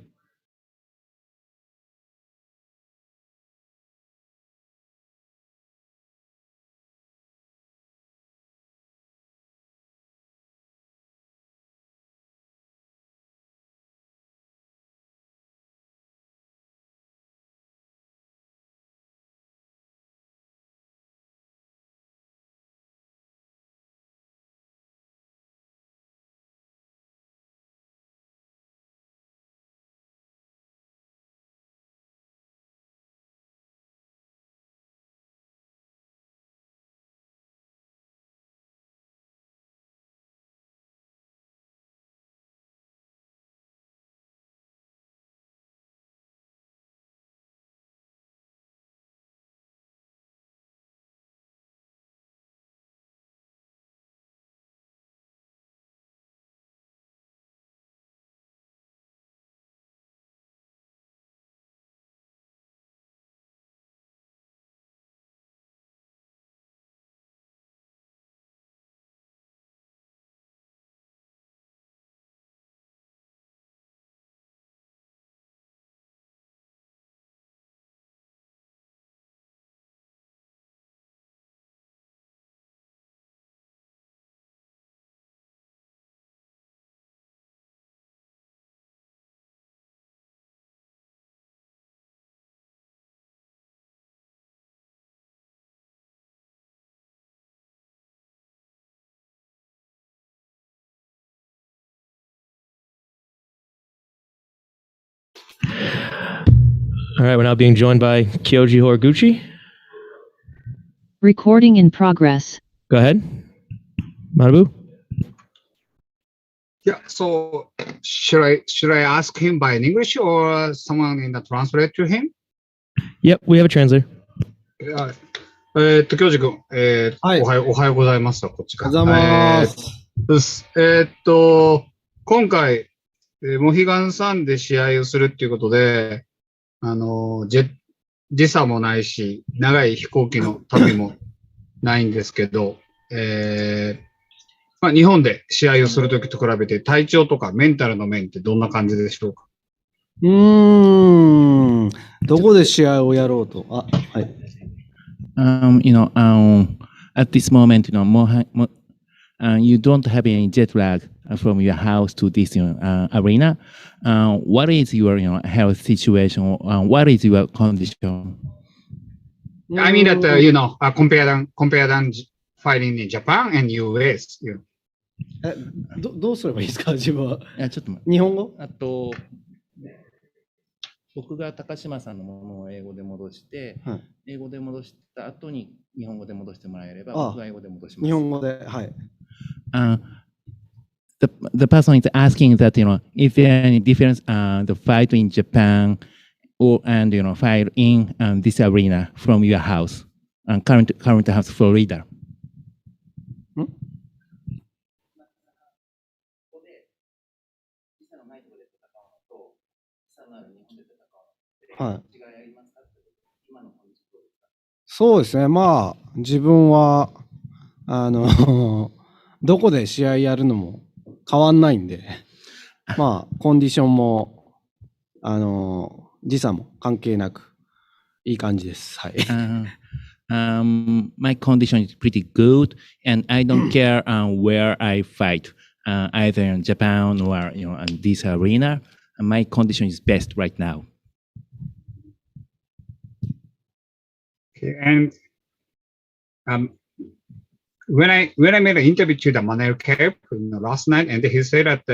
S1: All right, we're now being joined by Kyoji Horiguchi.
S6: Recording in progress.
S1: Go ahead, Manabu.
S16: Yeah, so should I ask him by in English or someone in the translate to him?
S1: Yep, we have a translator.
S16: 教授君、
S14: はい。
S16: おはようございます。こっちか。
S14: おはようございます。
S16: です。今回、モヒガンさんで試合をするっていうことで、時差もないし、長い飛行機の旅もないんですけど、日本で試合をするときと比べて体調とかメンタルの面ってどんな感じでしょうか？
S14: どこで試合をやろうと。はい。
S17: At this moment, you don't have any jet lag from your house to this arena. What is your health situation? What is your condition?
S16: I mean that compare than fighting in Japan and US.
S14: どうすればいいですか、自分は。
S17: ちょっと待って。
S14: 日本語？
S17: 僕が高島さんのものを英語で戻して、英語で戻した後に日本語で戻してもらえれば、僕が英語で戻します。
S14: 日本語で、はい。
S17: The person is asking that, if there any difference, the fight in Japan and, fight in this arena from your house, current house, Florida.
S14: Hi. そうですね。自分は、どこで試合やるのも変わんないんで、コンディションも、
S18: 時差も関係なくいい感じです。はい。
S17: My condition is pretty good, and I don't care where I fight, either in Japan or in this arena. My condition is best right now.
S16: Okay, and when I made an interview to the Manuel Cape last night, and he said that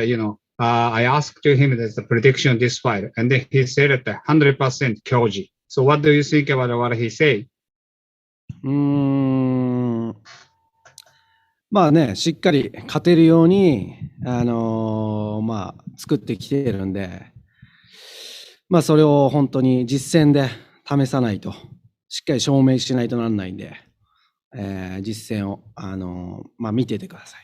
S16: I asked him the prediction of this fight, and he said that 100% Kyoji. So what do you think about what he said?
S18: まあね、しっかり勝てるように、作ってきてるんで、それを本当に実戦で試さないと、しっかり証明しないとならないんで、実戦を、見ててください。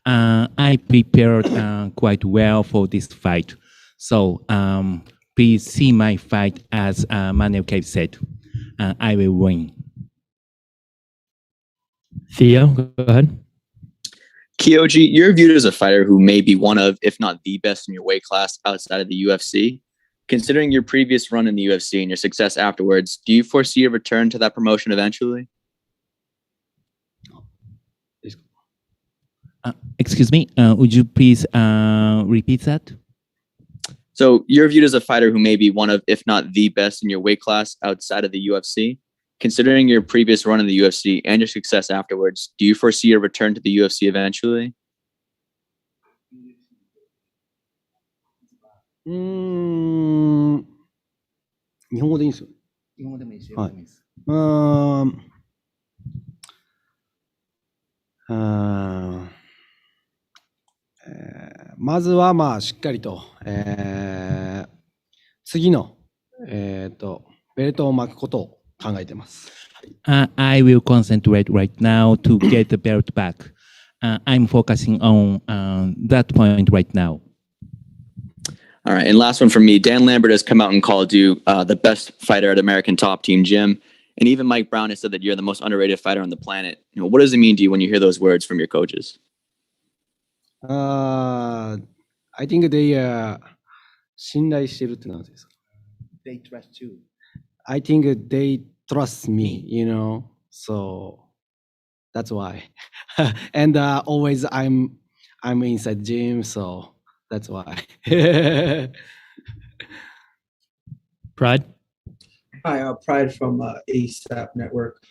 S17: I prepared quite well for this fight. So please see my fight as Manuel Cave said. I will win.
S1: Theo, go ahead.
S9: Kyoji, you're viewed as a fighter who may be one of, if not the best in your weight class outside of the UFC. Considering your previous run in the UFC and your success afterwards, do you foresee a return to that promotion eventually?
S17: Excuse me, would you please repeat that?
S9: So you're viewed as a fighter who may be one of, if not the best in your weight class outside of the UFC. Considering your previous run in the UFC and your success afterwards, do you foresee a return to the UFC eventually?
S18: 日本語でいいんですよ。
S17: 日本語でもいいですよ。
S18: はい。まずはしっかりと、次の、ベルトを巻くことを考えてます。
S17: I will concentrate right now to get the belt back. I'm focusing on that point right now.
S9: All right, and last one from me. Dan Lambert has come out and called you the best fighter at American Top Team Gym. And even Mike Brown has said that you're the most underrated fighter on the planet. What does it mean to you when you hear those words from your coaches?
S18: I think they 信頼してるって何ですか?
S17: They trust you.
S18: I think they trust me, so that's why. And always I'm inside gym, so that's why.
S1: Pride?
S2: Hi, Pride from ASAP Network.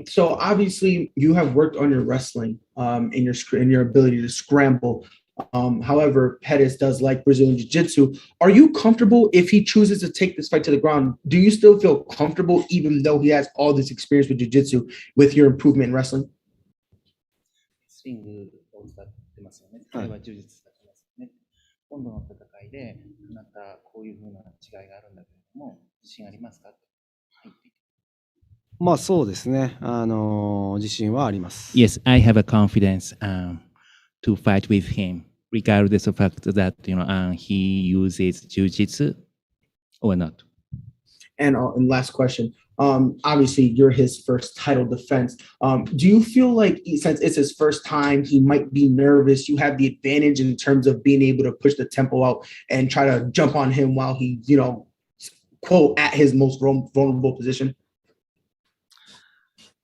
S2: So obviously you have worked on your wrestling and your ability to scramble. However, Pettis does like Brazilian Jiu-Jitsu. Are you comfortable if he chooses to take this fight to the ground? Do you still feel comfortable even though he has all this experience with Jiu-Jitsu with your improvement in wrestling?
S17: スイングを使ってますよね。彼は柔術使ってますよね。今度の戦いであなたこういう風な違いがあるんだけれども、自信ありますか？
S18: そうですね。自信はあります。
S17: Yes, I have a confidence to fight with him, regardless of the fact that he uses jiu-jitsu or not.
S2: And last question. Obviously, you're his first title defense. Do you feel like since it's his first time, he might be nervous? You have the advantage in terms of being able to push the tempo out and try to jump on him while he, quote, at his most vulnerable position?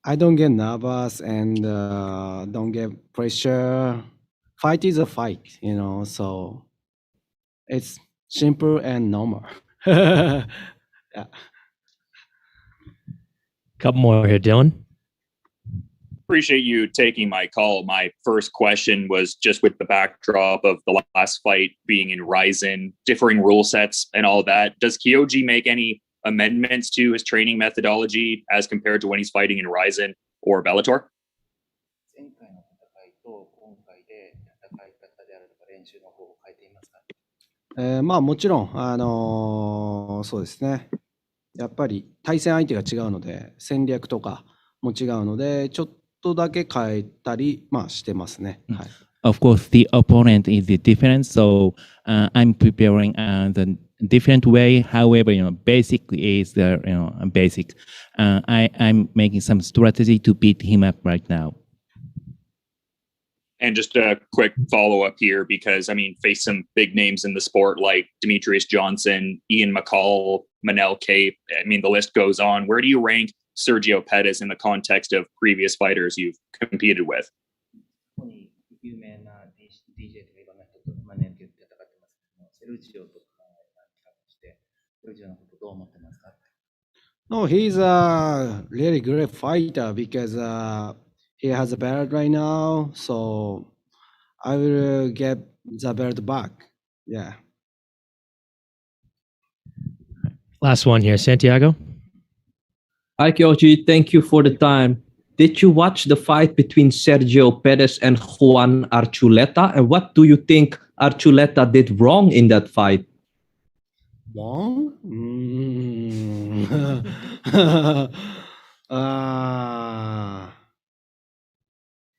S18: I don't get nervous and don't get pressure. Fight is a fight, so it's simple and normal. Yeah.
S1: Couple more here, Dylan.
S8: Appreciate you taking my call. My first question was just with the backdrop of the last fight being in Ryzen, differing rule sets and all that. Does Kyoji make any amendments to his training methodology as compared to when he's fighting in Ryzen or Bellator?
S17: 前回の戦いと今回で戦い方であるとか練習の方を変えていますか？
S18: もちろん、そうですね。やっぱり対戦相手が違うので、戦略とかも違うので、ちょっとだけ変えたり、してますね。はい。
S17: Of course, the opponent is different, so I'm preparing the different way. However, basically is the basic. I'm making some strategy to beat him up right now.
S8: And just a quick follow up here, because I mean, face some big names in the sport like Demetrius Johnson, Ian McCall, Manel Cape. I mean, the list goes on. Where do you rank Sergio Pettis in the context of previous fighters you've competed with?
S18: No, he's a really great fighter because he has a belt right now. So I will get the belt back. Yeah.
S1: Last one here, Santiago.
S3: Hi, Kyoji. Thank you for the time. Did you watch the fight between Sergio Pettis and Juan Archuleta? And what do you think Archuleta did wrong in that fight?
S18: Wrong?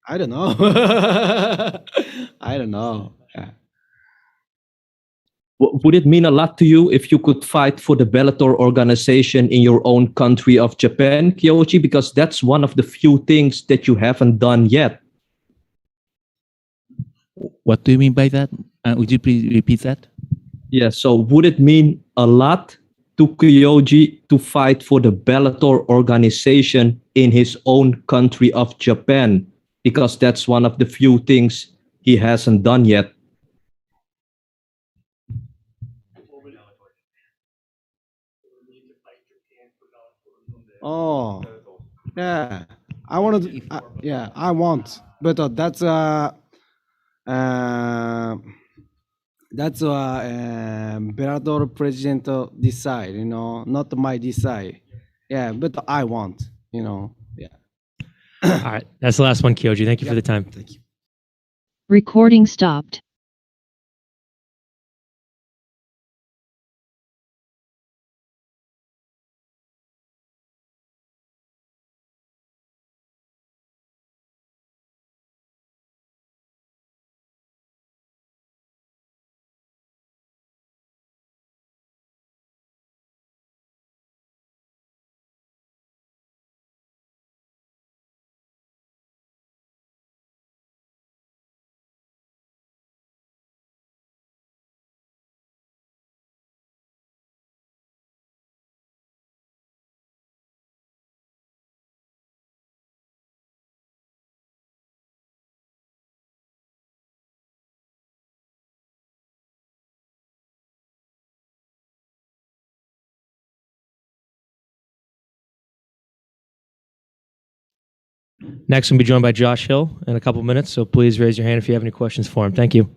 S18: I don't know. I don't know. Yeah.
S3: Would it mean a lot to you if you could fight for the Bellator organization in your own country of Japan, Kyoji? Because that's one of the few things that you haven't done yet.
S17: What do you mean by that? Would you please repeat that?
S3: Yeah, so would it mean a lot to Kyoji to fight for the Bellator organization in his own country of Japan? Because that's one of the few things he hasn't done yet.
S18: Oh, yeah. I want to. Yeah, I want. But that's Bellator president decide. Not my decide. Yeah, but I want. Yeah.
S1: All right. That's the last one, Kyoji. Thank you for the time.
S18: Thank you.
S6: Recording stopped.
S1: Next, we'll be joined by Josh Hill in a couple minutes. So please raise your hand if you have any questions for him. Thank you.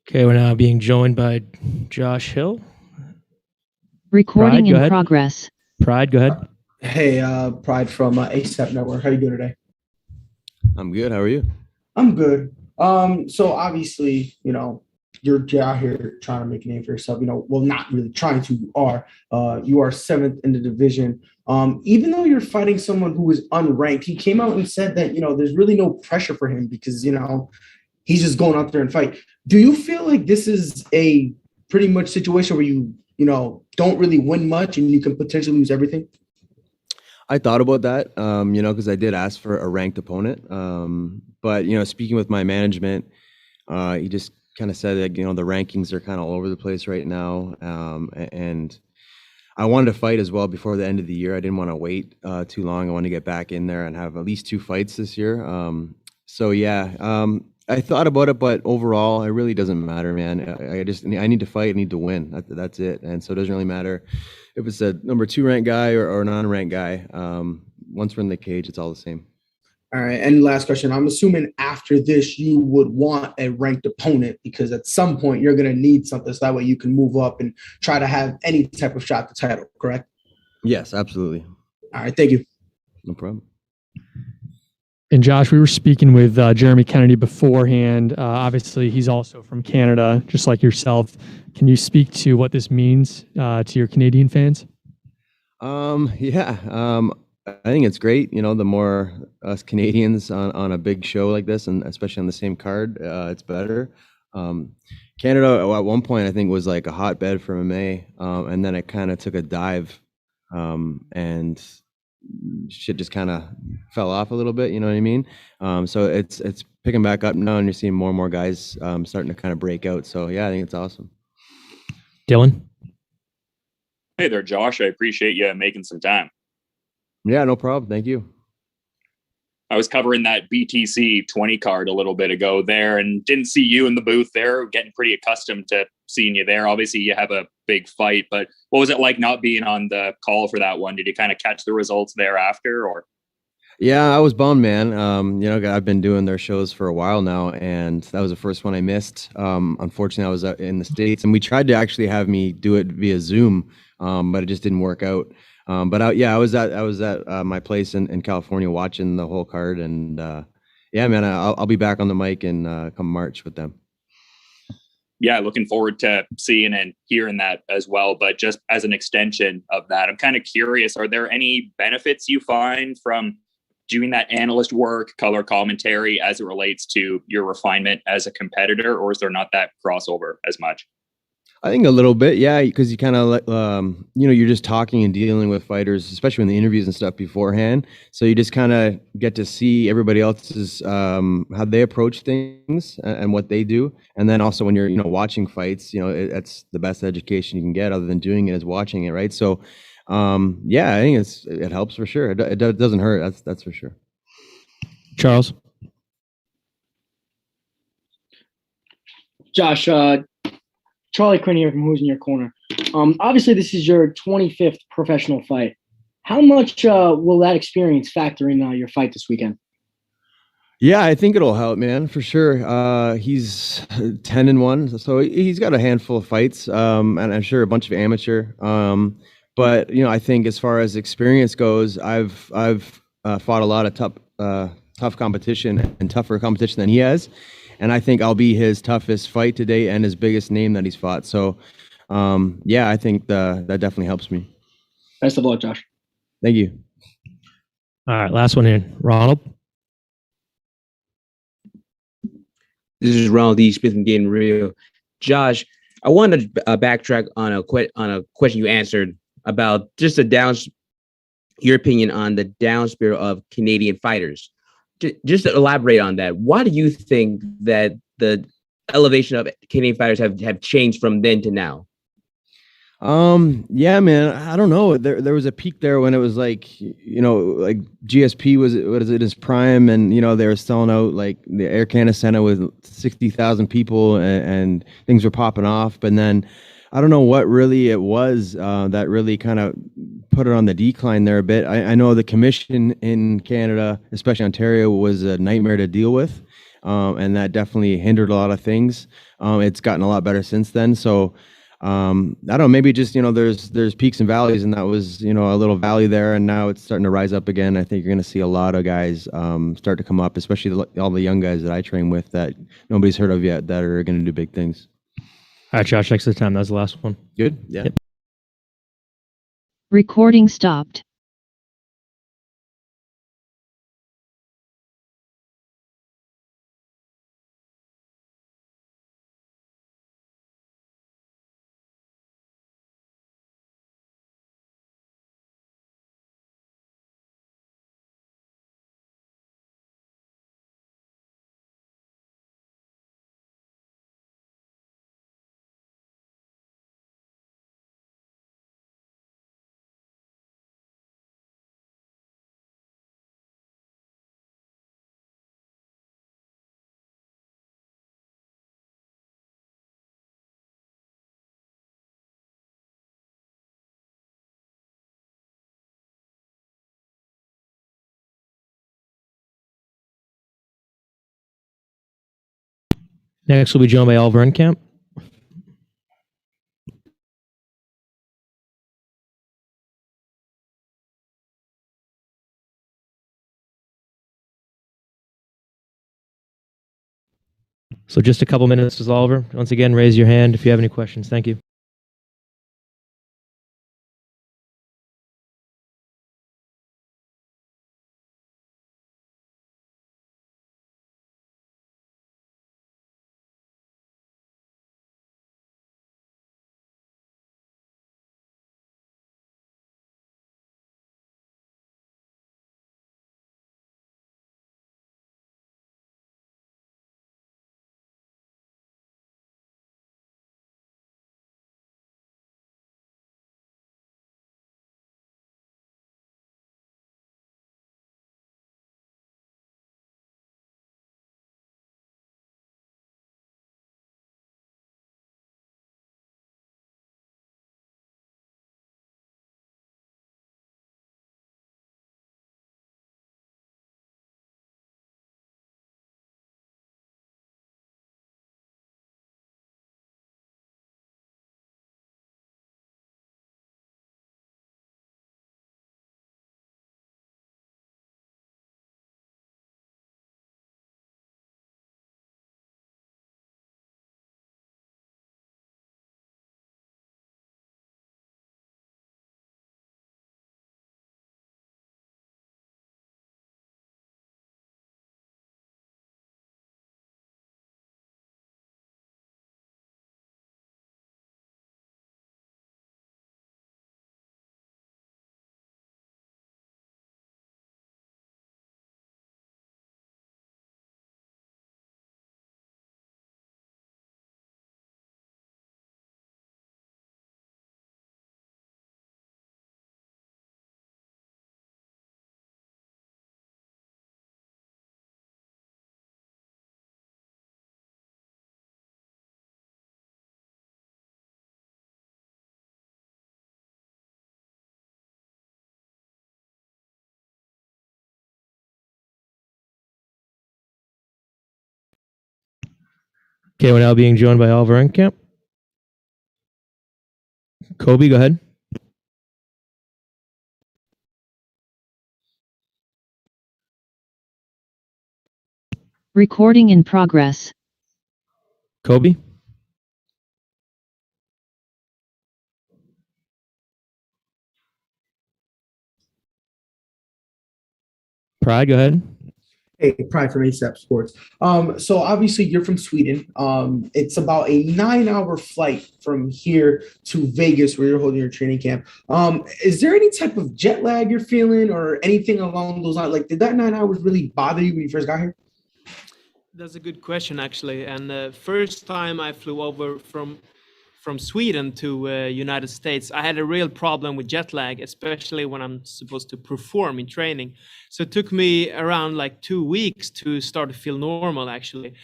S1: Okay, we're now being joined by Josh Hill.
S6: Recording
S1: Pride, go
S6: in
S1: ahead.
S6: progress.
S1: Pride, go ahead.
S2: Hey, Pride from ASAP Network. How you doing today?
S19: I'm good. How are you?
S2: I'm good. So obviously, you're out here trying to make a name for yourself. Well, not really trying to. You are seventh in the division. Even though you're fighting someone who is unranked, he came out and said that there's really no pressure for him because he's just going out there and fight. Do you feel like this is a pretty much situation where you don't really win much and you can potentially lose everything?
S19: I thought about that, because I did ask for a ranked opponent. But speaking with my management, he just kind of said that the rankings are kind of all over the place right now, and I wanted to fight as well before the end of the year. I didn't want to wait too long. I wanted to get back in there and have at least 2 fights this year. I thought about it, but overall, it really doesn't matter, man. I need to fight. I need to win. That's it. And so it doesn't really matter if it's a number 2 ranked guy or a non-ranked guy. Once we're in the cage, it's all the same.
S2: All right. And last question. I'm assuming after this, you would want a ranked opponent because at some point you're going to need something so that way you can move up and try to have any type of shot at the title, correct?
S19: Yes, absolutely.
S2: All right. Thank you.
S19: No problem.
S12: And Josh, we were speaking with Jeremy Kennedy beforehand. Obviously, he's also from Canada, just like yourself. Can you speak to what this means to your Canadian fans?
S19: I think it's great. The more us Canadians on a big show like this, and especially on the same card, it's better. Canada at one point I think was like a hotbed for MMA, and then it kind of took a dive, and shit just kind of fell off a little bit. You know what I mean? So it's picking back up now, and you're seeing more and more guys starting to kind of break out. So yeah, I think it's awesome.
S1: Dylan.
S8: Hey there, Josh. I appreciate you making some time.
S19: Yeah, no problem. Thank you.
S8: I was covering that BTC 20 card a little bit ago there and didn't see you in the booth there, getting pretty accustomed to seeing you there. Obviously, you have a big fight, but what was it like not being on the call for that one? Did you kind of catch the results thereafter, or?
S19: Yeah, I was bummed, man. I've been doing their shows for a while now, and that was the first one I missed. Unfortunately, I was in the States, and we tried to actually have me do it via Zoom, but it just didn't work out. I was at my place in California watching the whole card, and man, I'll be back on the mic in come March with them.
S8: Yeah, looking forward to seeing and hearing that as well. But just as an extension of that, I'm kind of curious, are there any benefits you find from doing that analyst work, color commentary, as it relates to your refinement as a competitor, or is there not that crossover as much?
S19: I think a little bit, yeah, because you kind of, you're just talking and dealing with fighters, especially in the interviews and stuff beforehand. So you just kind of get to see everybody else's, how they approach things and what they do. And then also when you're, watching fights, that's the best education you can get other than doing it is watching it, right? So, I think it helps for sure. It doesn't hurt, that's for sure.
S1: Charles.
S14: Josh, Charlie Quinn here from Who's in Your Corner. Obviously, this is your 25th professional fight. How much will that experience factor in your fight this weekend?
S19: Yeah, I think it'll help, man, for sure. He's 10-1, so he's got a handful of fights, and I'm sure a bunch of amateur. But I think as far as experience goes, I've fought a lot of tough competition and tougher competition than he has. And I think I'll be his toughest fight today and his biggest name that he's fought. So, I think that definitely helps me.
S14: Best of luck, Josh.
S19: Thank you.
S1: All right, last one in. Ronald.
S15: This is Ronald E. Smith from Getting Real. Josh, I wanted to backtrack on a question you answered about just your opinion on the down spirit of Canadian fighters. Just to elaborate on that, why do you think that the elevation of Canadian fighters have changed from then to now?
S19: Yeah, man, I don't know. There was a peak there when it was like GSP was at his prime, and they were selling out like the Air Canada Center with 60,000 people, and things were popping off. But then I don't know what really it was that really kind of put it on the decline there a bit. I know the commission in Canada, especially Ontario, was a nightmare to deal with. and that definitely hindered a lot of things. It's gotten a lot better since then. So I don't know, maybe just, there's peaks and valleys, and that was, a little valley there, and now it's starting to rise up again. I think you're going to see a lot of guys start to come up, especially all the young guys that I train with that nobody's heard of yet that are going to do big things.
S1: All right, Josh, thanks for the time. That was the last one.
S19: Good. Yeah.
S1: Yep.
S6: Recording stopped.
S1: Next, we'll be joined by Oliver Enkamp. So just a couple minutes with Oliver. Once again, raise your hand if you have any questions. Thank you. Okay, we're now being joined by Oliver Enkamp. Kobe, go ahead.
S6: Recording in progress.
S1: Kobe. Pride, go ahead.
S2: Hey, Pride from ASAP Sports. So obviously you're from Sweden. It's about a 9-hour flight from here to Vegas where you're holding your training camp. Is there any type of jet lag you're feeling or anything along those lines? Like, did that 9 hours really bother you when you first got here?
S20: That's a good question, actually. And the first time I flew over from Sweden to United States, I had a real problem with jet lag, especially when I'm supposed to perform in training. So it took me around like 2 weeks to start to feel normal, actually.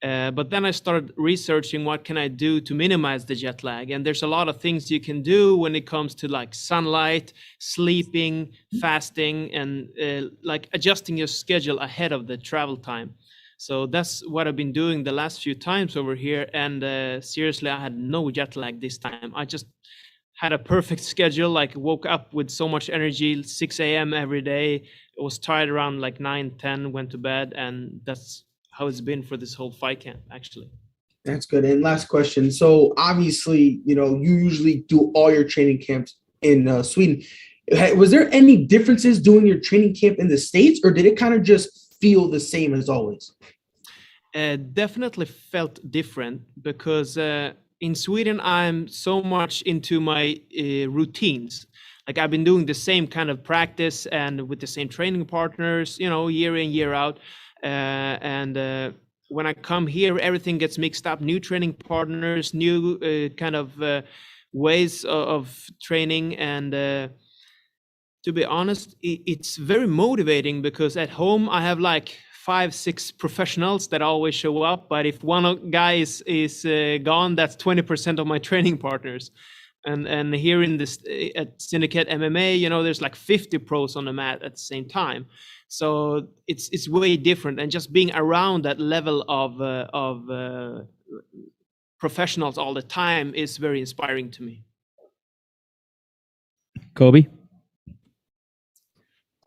S20: But then I started researching what can I do to minimize the jet lag. And there's a lot of things you can do when it comes to like sunlight, sleeping, fasting, and like adjusting your schedule ahead of the travel time. So that's what I've been doing the last few times over here. And seriously, I had no jet lag this time. I just had a perfect schedule. Like woke up with so much energy, 6 a.m. every day. I was tired around like 9, 10, went to bed. And that's how it's been for this whole fight camp, actually.
S2: That's good. And last question. So obviously, you usually do all your training camps in Sweden. Was there any differences doing your training camp in the States, or did it kind of just feel the same as always?
S20: Definitely felt different because in Sweden, I'm so much into my routines. Like I've been doing the same kind of practice and with the same training partners, year in, year out. When I come here, everything gets mixed up. New training partners, new kind of ways of training. And to be honest, it's very motivating because at home I have like 5, 6 professionals that always show up. But if one guy is gone, that's 20% of my training partners. And here in this at Syndicate MMA, there's like 50 pros on the mat at the same time. So it's way different, and just being around that level of professionals all the time is very inspiring to me.
S1: Kobe.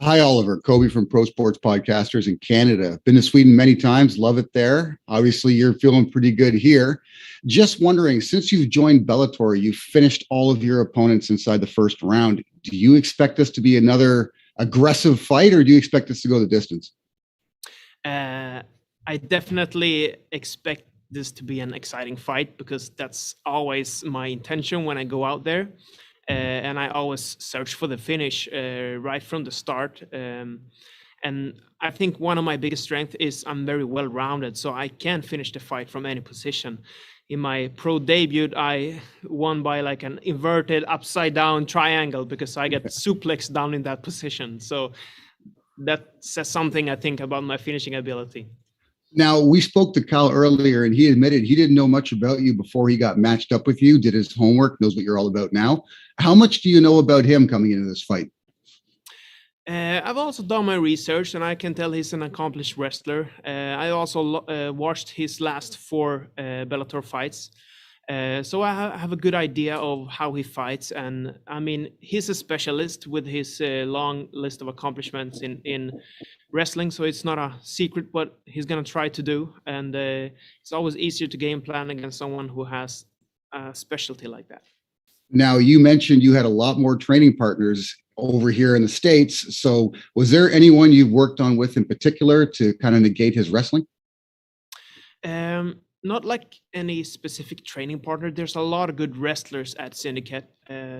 S5: Hi, Oliver. Kobe from Pro Sports Podcasters in Canada. Been to Sweden many times. Love it there. Obviously, you're feeling pretty good here. Just wondering, since you've joined Bellator, you've finished all of your opponents inside the first round. Do you expect this to be another aggressive fight, or do you expect this to go the distance?
S20: I definitely expect this to be an exciting fight because that's always my intention when I go out there. And I always search for the finish right from the start. And I think one of my biggest strengths is I'm very well-rounded, so I can finish the fight from any position. In my pro debut, I won by like an inverted upside-down triangle because I get suplexed down in that position. So that says something, I think, about my finishing ability.
S5: Now, we spoke to Kyle earlier, and he admitted he didn't know much about you before he got matched up with you, did his homework, knows what you're all about now. How much do you know about him coming into this fight?
S20: I've also done my research, and I can tell he's an accomplished wrestler. I also watched his last 4 Bellator fights. So I have a good idea of how he fights. And I mean, he's a specialist with his long list of accomplishments in wrestling. So it's not a secret what he's going to try to do. And it's always easier to game plan against someone who has a specialty like that.
S5: Now, you mentioned you had a lot more training partners over here in the States. So was there anyone you've worked on with in particular to kind of negate his wrestling?
S20: Not like any specific training partner. There's a lot of good wrestlers at Syndicate.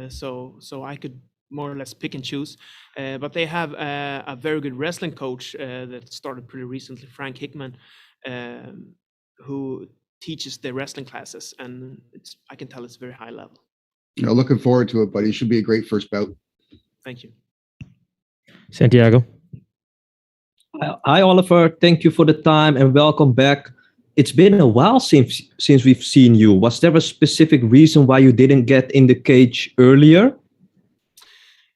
S20: So I could more or less pick and choose. But they have a very good wrestling coach that started pretty recently, Frank Hickman, who teaches the wrestling classes. And I can tell it's very high level.
S5: Looking forward to it, buddy. It should be a great first bout.
S20: Thank you.
S1: Santiago.
S3: Hi, Oliver. Thank you for the time and welcome back. It's been a while since we've seen you. Was there a specific reason why you didn't get in the cage earlier?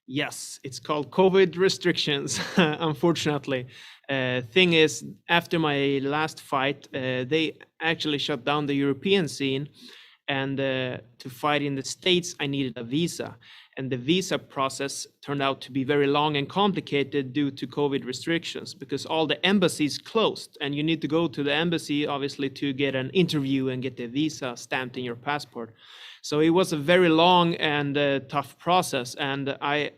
S20: Yes, it's called COVID restrictions, unfortunately. Thing is, after my last fight, they actually shut down the European scene. And to fight in the States, I needed a visa. And the visa process turned out to be very long and complicated due to COVID restrictions because all the embassies closed. And you need to go to the embassy, obviously, to get an interview and get the visa stamped in your passport. So it was a very long and tough process. And I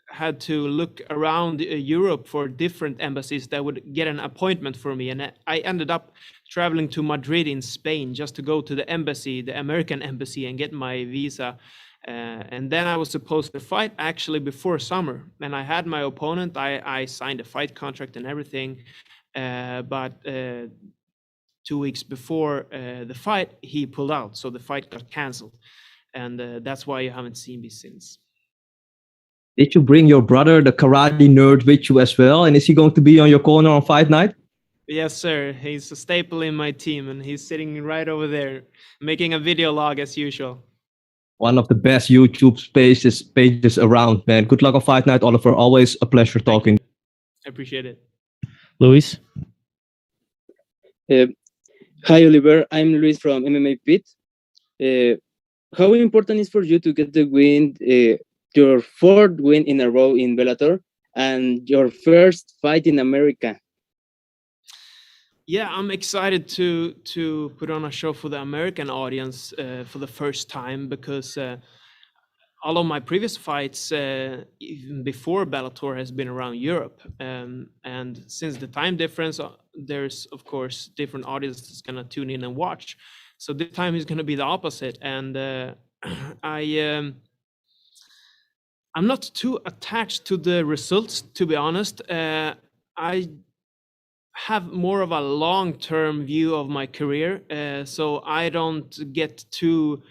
S20: had to look around Europe for different embassies that would get an appointment for me. And I ended up traveling to Madrid in Spain just to go to the embassy, the American embassy, and get my visa. And then I was supposed to fight actually before summer. And I had my opponent. I signed a fight contract and everything. But 2 weeks before the fight, he pulled out. So the fight got canceled. And that's why you haven't seen me since.
S3: Did you bring your brother, the karate nerd, with you as well? And is he going to be on your corner on fight night?
S20: Yes, sir. He's a staple in my team, and he's sitting right over there, making a video log as usual.
S3: One of the best YouTube pages around, man. Good luck on fight night, Oliver. Always a pleasure talking.
S20: I appreciate it.
S1: Luis?
S21: Uh, Hi, Oliver. I'm Luis from MMA Pit. How important is for you to get the win, your fourth win in a row in Bellator, and your first fight in America?
S20: Yeah, I'm excited to put on a show for the American audience for the first time because all of my previous fights, even before Bellator, has been around Europe. And since the time difference, there's of course different audiences that's gonna tune in and watch. So this time is gonna be the opposite. And I'm not too attached to the results, to be honest. I have more of a long-term view of my career, so I don't get too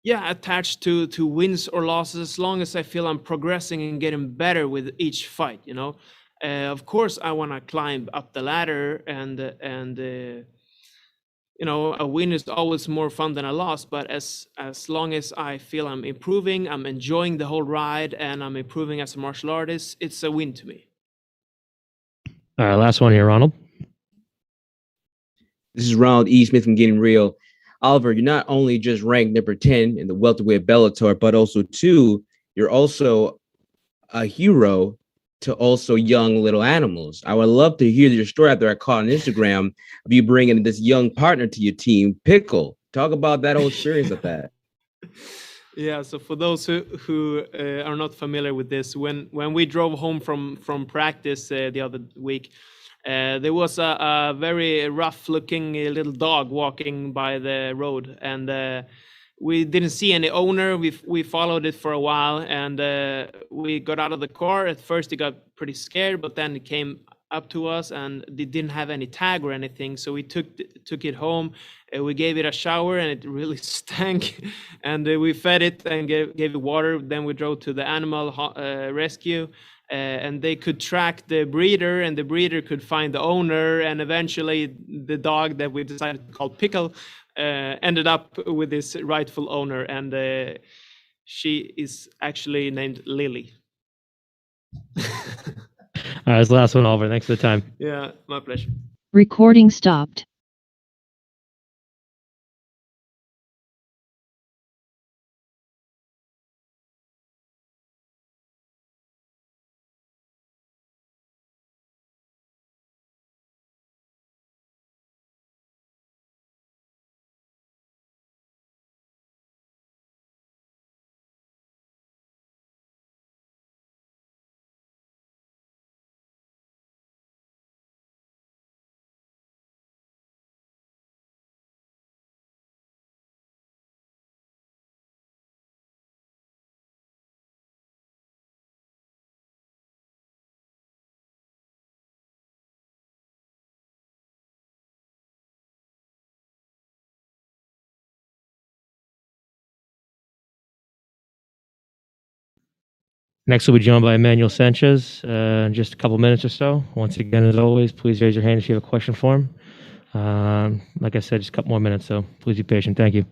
S20: attached to wins or losses as long as I feel I'm progressing and getting better with each fight. Of course, I want to climb up the ladder, and a win is always more fun than a loss. But as long as I feel I'm improving, I'm enjoying the whole ride, and I'm improving as a martial artist, it's a win to me.
S1: All right, last one here, Ronald.
S15: This is Ronald E. Smith from Getting Real. Oliver, you're not only just ranked number 10 in the welterweight Bellator, but also you're also a hero to also young little animals. I would love to hear your story after I caught on Instagram of you bringing this young partner to your team, Pickle. Talk about that whole experience of that.
S20: Yeah, so for those who are not familiar with this, when we drove home from practice the other week, there was a very rough-looking little dog walking by the road, and we didn't see any owner. We followed it for a while, and we got out of the car. At first, it got pretty scared, but then it came up to us, and they didn't have any tag or anything. So we took it home. We gave it a shower, and it really stank. And we fed it and gave it water. Then we drove to the animal rescue. And they could track the breeder, and the breeder could find the owner, and eventually the dog that we decided to call Pickle ended up with his rightful owner, and she is actually named Lily.
S1: All right, that's the last one, Oliver. Thanks for the time.
S20: Yeah, my pleasure.
S6: Recording stopped.
S1: Next, we'll be joined by Emmanuel Sanchez in just a couple minutes or so. Once again, as always, please raise your hand if you have a question for him. Like I said, just a couple more minutes, so please be patient. Thank you.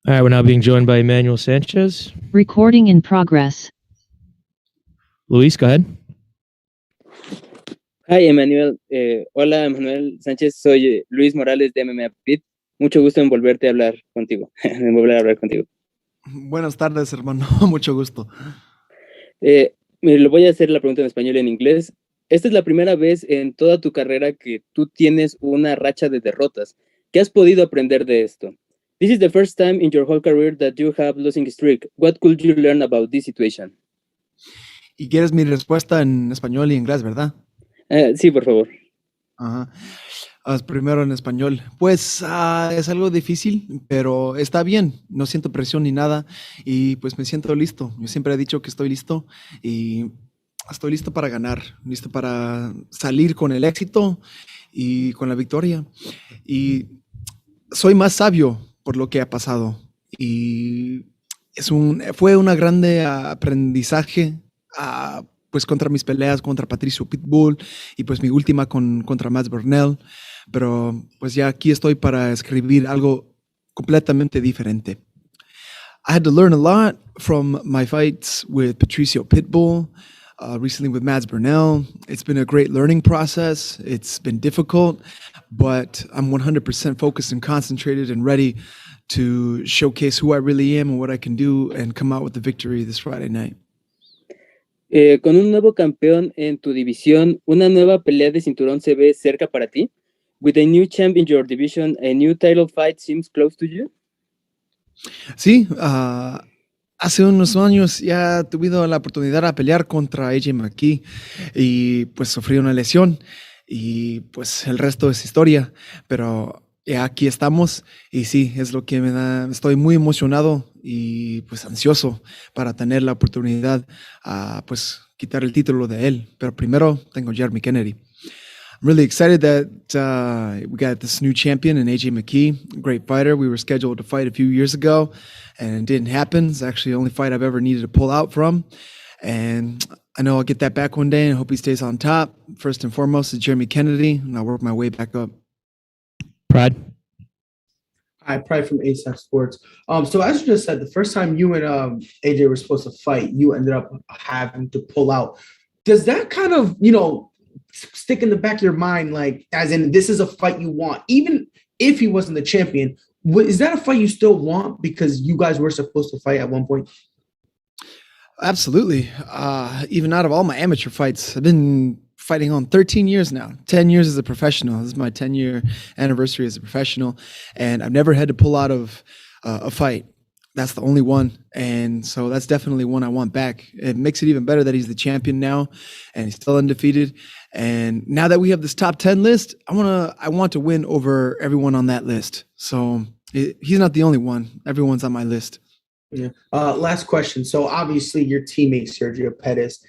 S1: All right, we're now being joined by Emmanuel Sanchez.
S6: Recording in progress.
S1: Luis, go ahead.
S21: Hi, Emmanuel. Hola, Emmanuel Sánchez. Soy Luis Morales de MMA Pit. Mucho gusto en volverte a hablar contigo. En volver a hablar contigo.
S13: Buenas tardes, hermano. Mucho gusto.
S21: Me lo voy a hacer la pregunta en español y en inglés. Esta es la primera vez en toda tu carrera que tú tienes una racha de derrotas. ¿Qué has podido aprender de esto? This is the first time in your whole career that you have losing streak. What could you learn about this situation?
S13: ¿Y quieres mi respuesta en español y inglés, verdad?
S21: Sí, por favor.
S13: Ajá. Primero en español. Pues es algo difícil, pero está bien. No siento presión ni nada y pues me siento listo. Yo siempre he dicho que estoy listo y estoy listo para ganar, listo para salir con el éxito y con la victoria. Y soy más sabio por lo que ha pasado y fue un grande aprendizaje pues contra mis peleas contra Patricio Pitbull y pues mi última contra Mads Burnell, pero pues ya aquí estoy para escribir algo completamente diferente. I had to learn a lot from my fights with Patricio Pitbull, recently with Mads Burnell. It's been a great learning process. It's been difficult, but I'm 100% focused and concentrated and ready to showcase who I really am and what I can do and come out with the victory this Friday night.
S21: Con un nuevo campeón en tu división, ¿una nueva pelea de cinturón se ve cerca para ti? With a new champ in your division, a new title fight seems close to you?
S13: Sí, hace unos años ya tuve la oportunidad de pelear contra AJ McKee y pues sufrí una lesión y pues el resto es historia, pero ya aquí estamos y sí, es lo que me da, estoy muy emocionado y pues ansioso para tener la oportunidad a pues quitar el título de él, pero primero tengo Jeremy Kennedy. I'm really excited that we got this new champion in AJ McKee, great fighter. We were scheduled to fight a few years ago and it didn't happen. It's actually the only fight I've ever needed to pull out from. And I know I'll get that back one day and I hope he stays on top. First and foremost is Jeremy Kennedy, and I'll work my way back up.
S1: Pride.
S2: Hi, Pride from ASAP Sports. So as you just said, the first time you and AJ were supposed to fight, you ended up having to pull out. Does that kind of, stick in the back of your mind, like, as in this is a fight you want, even if he wasn't the champion? Is that a fight you still want because you guys were supposed to fight at one point?
S13: Absolutely. Even out of all my amateur fights, I've been fighting on 13 years now, 10 years as a professional. This is my 10-year anniversary as a professional, and I've never had to pull out of a fight. That's the only one, and so that's definitely one I want back. It makes it even better that he's the champion now, and he's still undefeated. And now that we have this top 10 list, I want to win over everyone on that list. So he's not the only one. Everyone's on my list.
S2: Yeah. Last question. So obviously your teammate Sergio Pettis,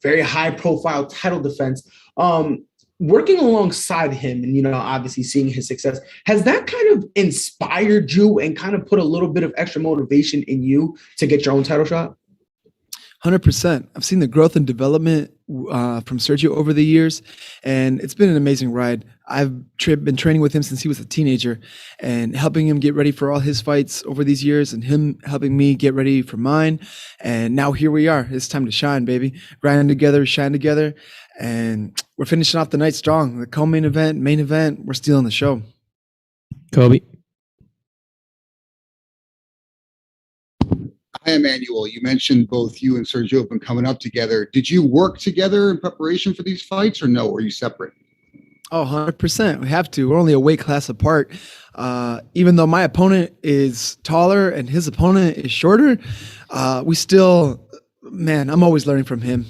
S2: very high profile title defense. Working alongside him and, obviously seeing his success, has that kind of inspired you and kind of put a little bit of extra motivation in you to get your own title shot?
S13: 100%. I've seen the growth and development from Sergio over the years, and it's been an amazing ride. I've been training with him since he was a teenager and helping him get ready for all his fights over these years and him helping me get ready for mine. And now here we are. It's time to shine, baby. Grind together, shine together. And we're finishing off the night strong. The co-main event, main event, we're stealing the show.
S1: Kobe.
S5: Hi, Emmanuel. You mentioned both you and Sergio have been coming up together. Did you work together in preparation for these fights or no? Or are you separate?
S13: Oh, 100%. We have to. We're only a weight class apart. Even though my opponent is taller and his opponent is shorter, we still, man, I'm always learning from him.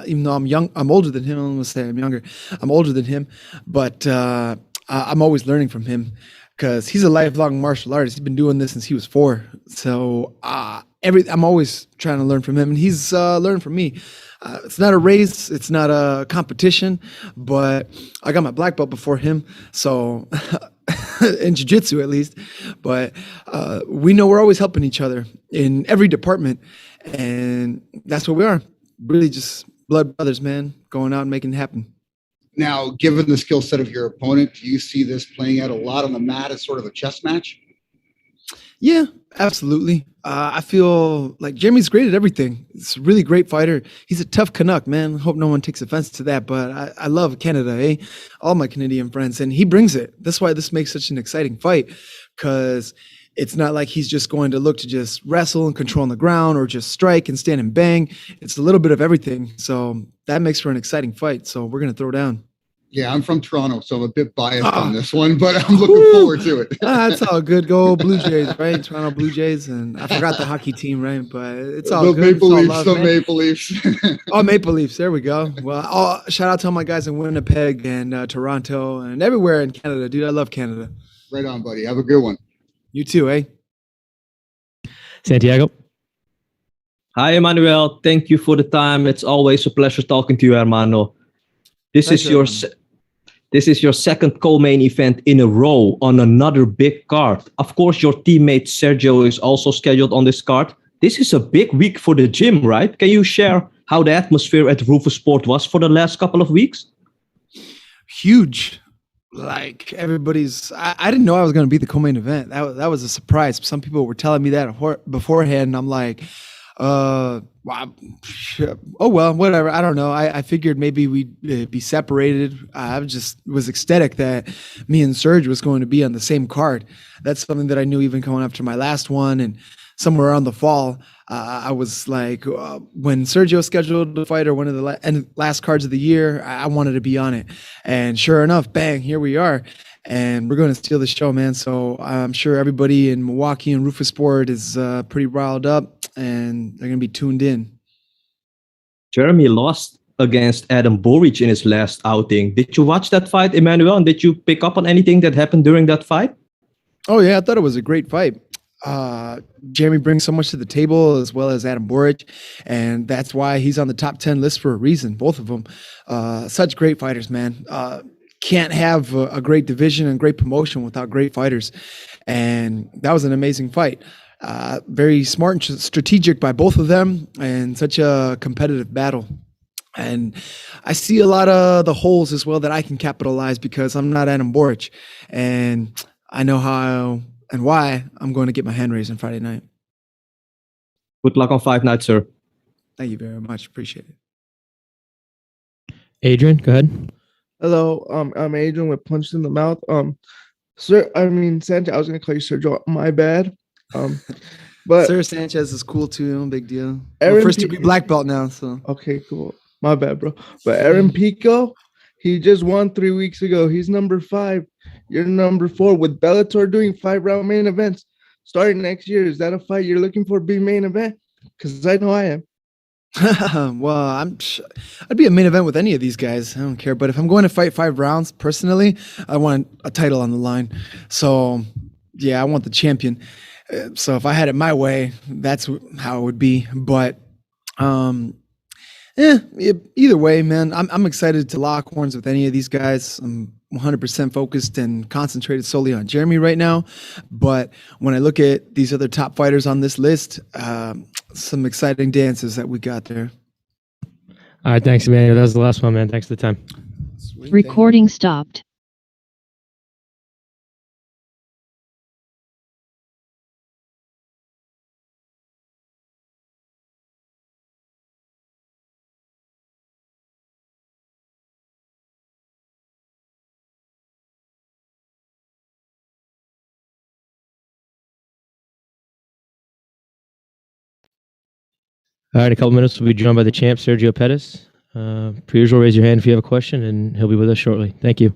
S13: Even though I'm older than him. I'm going to say I'm younger. I'm older than him, but I'm always learning from him because he's a lifelong martial artist. He's been doing this since he was 4. So I'm always trying to learn from him, and he's learning from me. It's not a race, it's not a competition, but I got my black belt before him, so in jiu-jitsu at least. But we know we're always helping each other in every department, and that's what we are. Really just blood brothers, man, going out and making it happen.
S5: Now, given the skill set of your opponent, do you see this playing out a lot on the mat as sort of a chess match?
S4: Yeah, absolutely. I feel like Jeremy's great at everything. He's a really great fighter. He's a tough Canuck, man. Hope no one takes offense to that, but I love Canada, eh? All my Canadian friends, and he brings it. That's why this makes such an exciting fight, because it's not like he's just going to look to just wrestle and control on the ground or just strike and stand and bang. It's a little bit of everything. So that makes for an exciting fight. So we're going to throw down.
S5: Yeah, I'm from Toronto, so I'm a bit biased on this one, but I'm looking forward to it.
S4: That's all good. Go Blue Jays, right? Toronto Blue Jays, and I forgot the hockey team, right? But it's all
S5: The
S4: good.
S5: Maple
S4: It's all
S5: Leafs,
S4: love,
S5: the
S4: man.
S5: Maple Leafs.
S4: Oh, Maple Leafs. There we go. Well, shout out to all my guys in Winnipeg and Toronto and everywhere in Canada, dude. I love Canada.
S5: Right on, buddy. Have a good one.
S4: You too, eh?
S1: Santiago.
S3: Hi, Emmanuel. Thank you for the time. It's always a pleasure talking to you, hermano. This is your second co-main event in a row on another big card. Of course, your teammate Sergio is also scheduled on this card. This is a big week for the gym, right? Can you share how the atmosphere at Rufus Sport was for the last couple of weeks?
S4: Huge. Like everybody's, I didn't know I was going to be the co-main event. That was a surprise. Some people were telling me that beforehand, and I'm like, oh well, whatever. I don't know. I figured maybe we'd be separated. I was ecstatic that me and Serge was going to be on the same card. That's something that I knew even coming after my last one, and somewhere around the fall, I was like, when Sergio scheduled the fight or one of the last cards of the year, I wanted to be on it. And sure enough, bang, here we are. And we're going to steal the show, man. So I'm sure everybody in Milwaukee and Rufus Sport is pretty riled up, and they're going to be tuned in.
S3: Jeremy lost against Adam Boric in his last outing. Did you watch that fight, Emmanuel? And did you pick up on anything that happened during that fight?
S4: Oh, yeah. I thought it was a great fight. Jeremy brings so much to the table, as well as Adam Boric, and that's why he's on the top 10 list for a reason, both of them. Such great fighters, man. Can't have a great division and great promotion without great fighters. And that was an amazing fight. Very smart and strategic by both of them, and such a competitive battle. And I see a lot of the holes as well that I can capitalize, because I'm not Adam Boric, and I know how and why I'm going to get my hand raised on Friday night.
S3: Good luck on fight night, sir.
S4: Thank you very much. Appreciate it.
S1: Adrian, go ahead.
S10: Hello, I'm Adrian with Punched in the Mouth. Sanchez, I was gonna call you Sergio. My bad. But
S4: Sir Sanchez is cool too. No big deal.
S10: Aaron
S4: First degree black belt now. So
S10: okay, cool. My bad, bro. But Aaron Pico, he just won 3 weeks ago. He's number 5. You're number 4 with Bellator doing 5-round main events starting next year. Is that a fight you're looking for, be main event? Because I know I am.
S4: Well, I'd be a main event with any of these guys. I don't care. But if I'm going to fight 5 rounds, personally, I want a title on the line. So yeah, I want the champion. So if I had it my way, that's how it would be. But either way, man, I'm excited to lock horns with any of these guys. I'm 100% focused and concentrated solely on Jeremy right now. But when I look at these other top fighters on this list, some exciting dances that we got there.
S1: All right, thanks, Emmanuel. That was the last one, man. Thanks for the time.
S6: Recording stopped.
S1: All right, a couple minutes. We'll be joined by the champ, Sergio Pettis. Per usual, raise your hand if you have a question, and he'll be with us shortly. Thank you.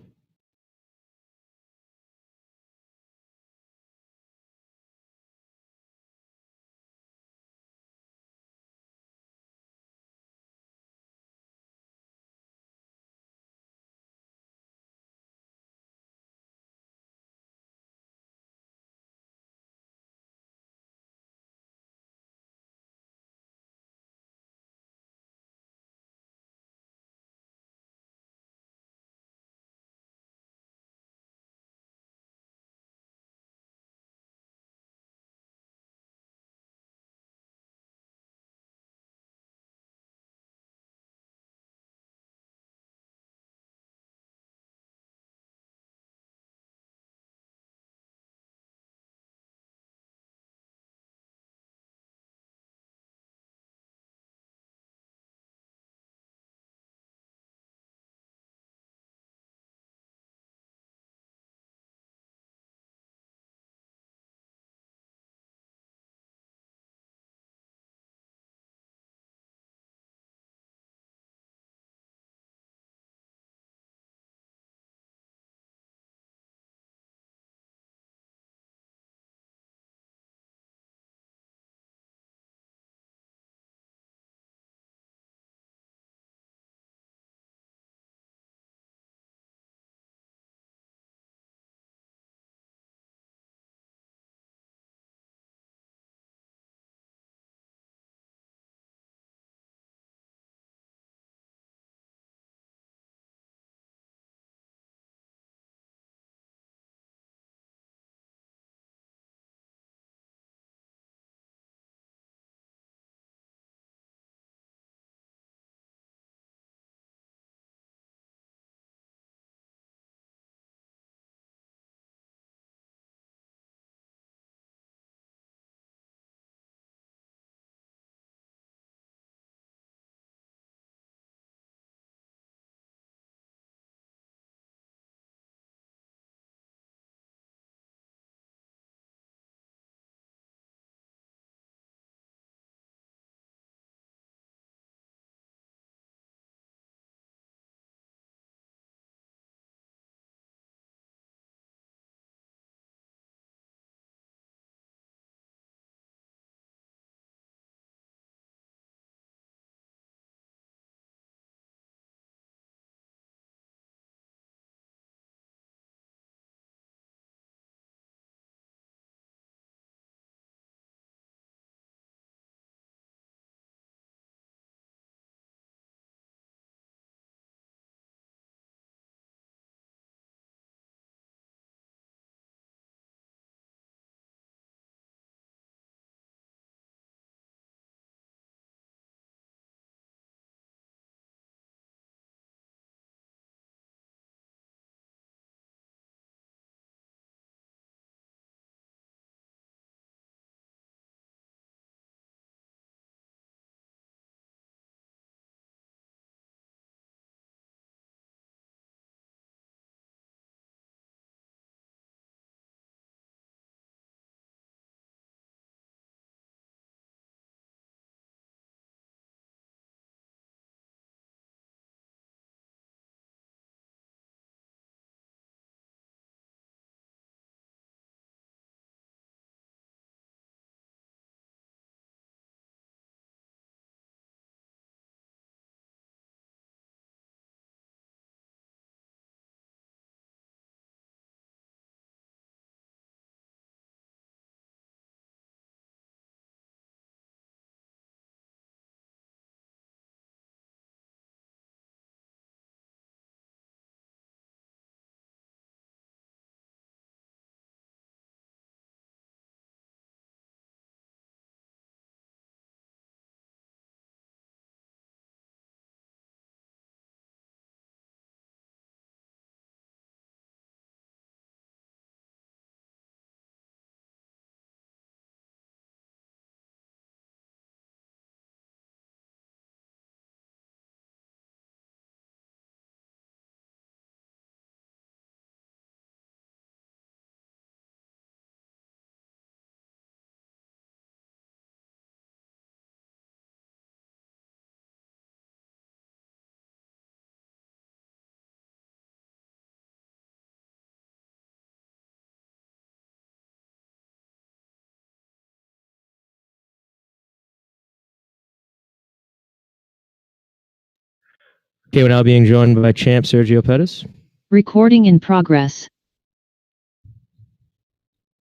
S1: Okay, we're now being joined by champ Sergio Pettis.
S6: Recording in progress.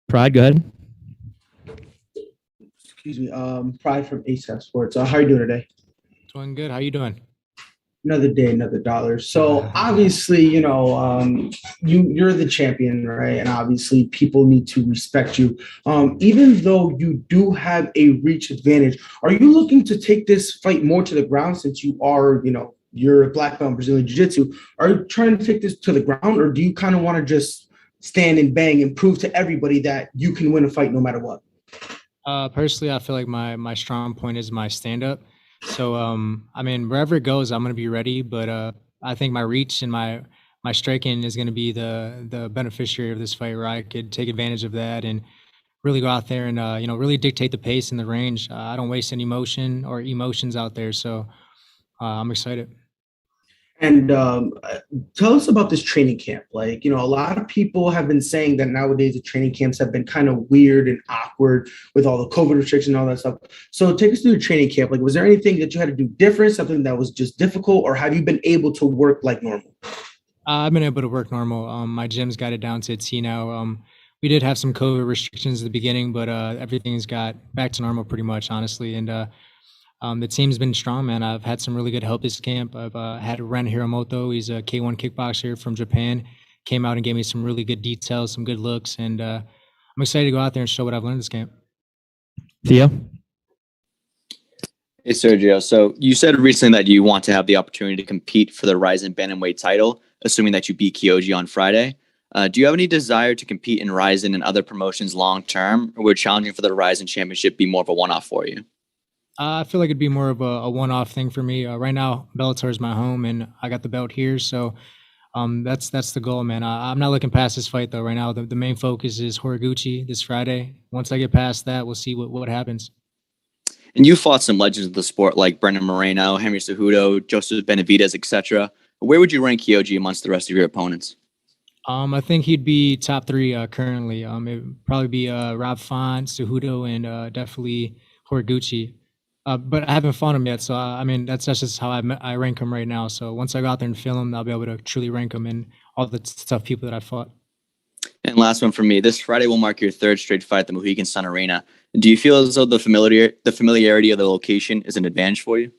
S1: Pride, go ahead.
S2: Excuse me. Pride from ASAP Sports. How are you doing today?
S7: Doing good. How you doing?
S2: Another day, another dollar. So obviously, you're the champion, right? And obviously, people need to respect you. Even though you do have a reach advantage, are you looking to take this fight more to the ground since you are, you're a black belt in Brazilian Jiu-Jitsu? Are you trying to take this to the ground, or do you kind of want to just stand and bang and prove to everybody that you can win a fight no matter what?
S7: Personally, I feel like my strong point is my stand-up. So, wherever it goes, I'm going to be ready. But I think my reach and my striking is going to be the beneficiary of this fight, where I could take advantage of that and really go out there and, really dictate the pace and the range. I don't waste any motion or emotions out there. So I'm excited.
S2: And tell us about this training camp. Like, a lot of people have been saying that nowadays the training camps have been kind of weird and awkward with all the COVID restrictions and all that stuff. So take us through the training camp. Like, was there anything that you had to do different, something that was just difficult, or have you been able to work like normal?
S7: I've been able to work normal. My gym's got it down to a T now. We did have some COVID restrictions at the beginning, but everything's got back to normal pretty much, honestly. And the team's been strong, man. I've had some really good help this camp. I've had Ren Hiramoto. He's a K1 kickboxer from Japan. Came out and gave me some really good details, some good looks, and I'm excited to go out there and show what I've learned this camp.
S1: Theo?
S9: Hey, Sergio. So you said recently that you want to have the opportunity to compete for the Rizin Bantamweight title, assuming that you beat Kyoji on Friday. Do you have any desire to compete in Rizin and other promotions long term, or would challenging for the Rizin Championship be more of a one-off for you?
S7: I feel like it'd be more of a one-off thing for me. Right now, Bellator is my home, and I got the belt here, so that's the goal, man. I'm not looking past this fight, though. Right now, the main focus is Horiguchi this Friday. Once I get past that, we'll see what happens.
S9: And you fought some legends of the sport like Brendan Moreno, Henry Cejudo, Joseph Benavidez, etc. Where would you rank Kyoji amongst the rest of your opponents?
S7: I think he'd be top 3 currently. It would probably be Rob Font, Cejudo, and definitely Horiguchi. But I haven't fought him yet, so that's just how I rank him right now. So once I go out there and film him, I'll be able to truly rank him in all the tough people that I fought.
S9: And last one for me. This Friday will mark your 3rd straight fight at the Mohegan Sun Arena. Do you feel as though the familiarity of the location is an advantage for you?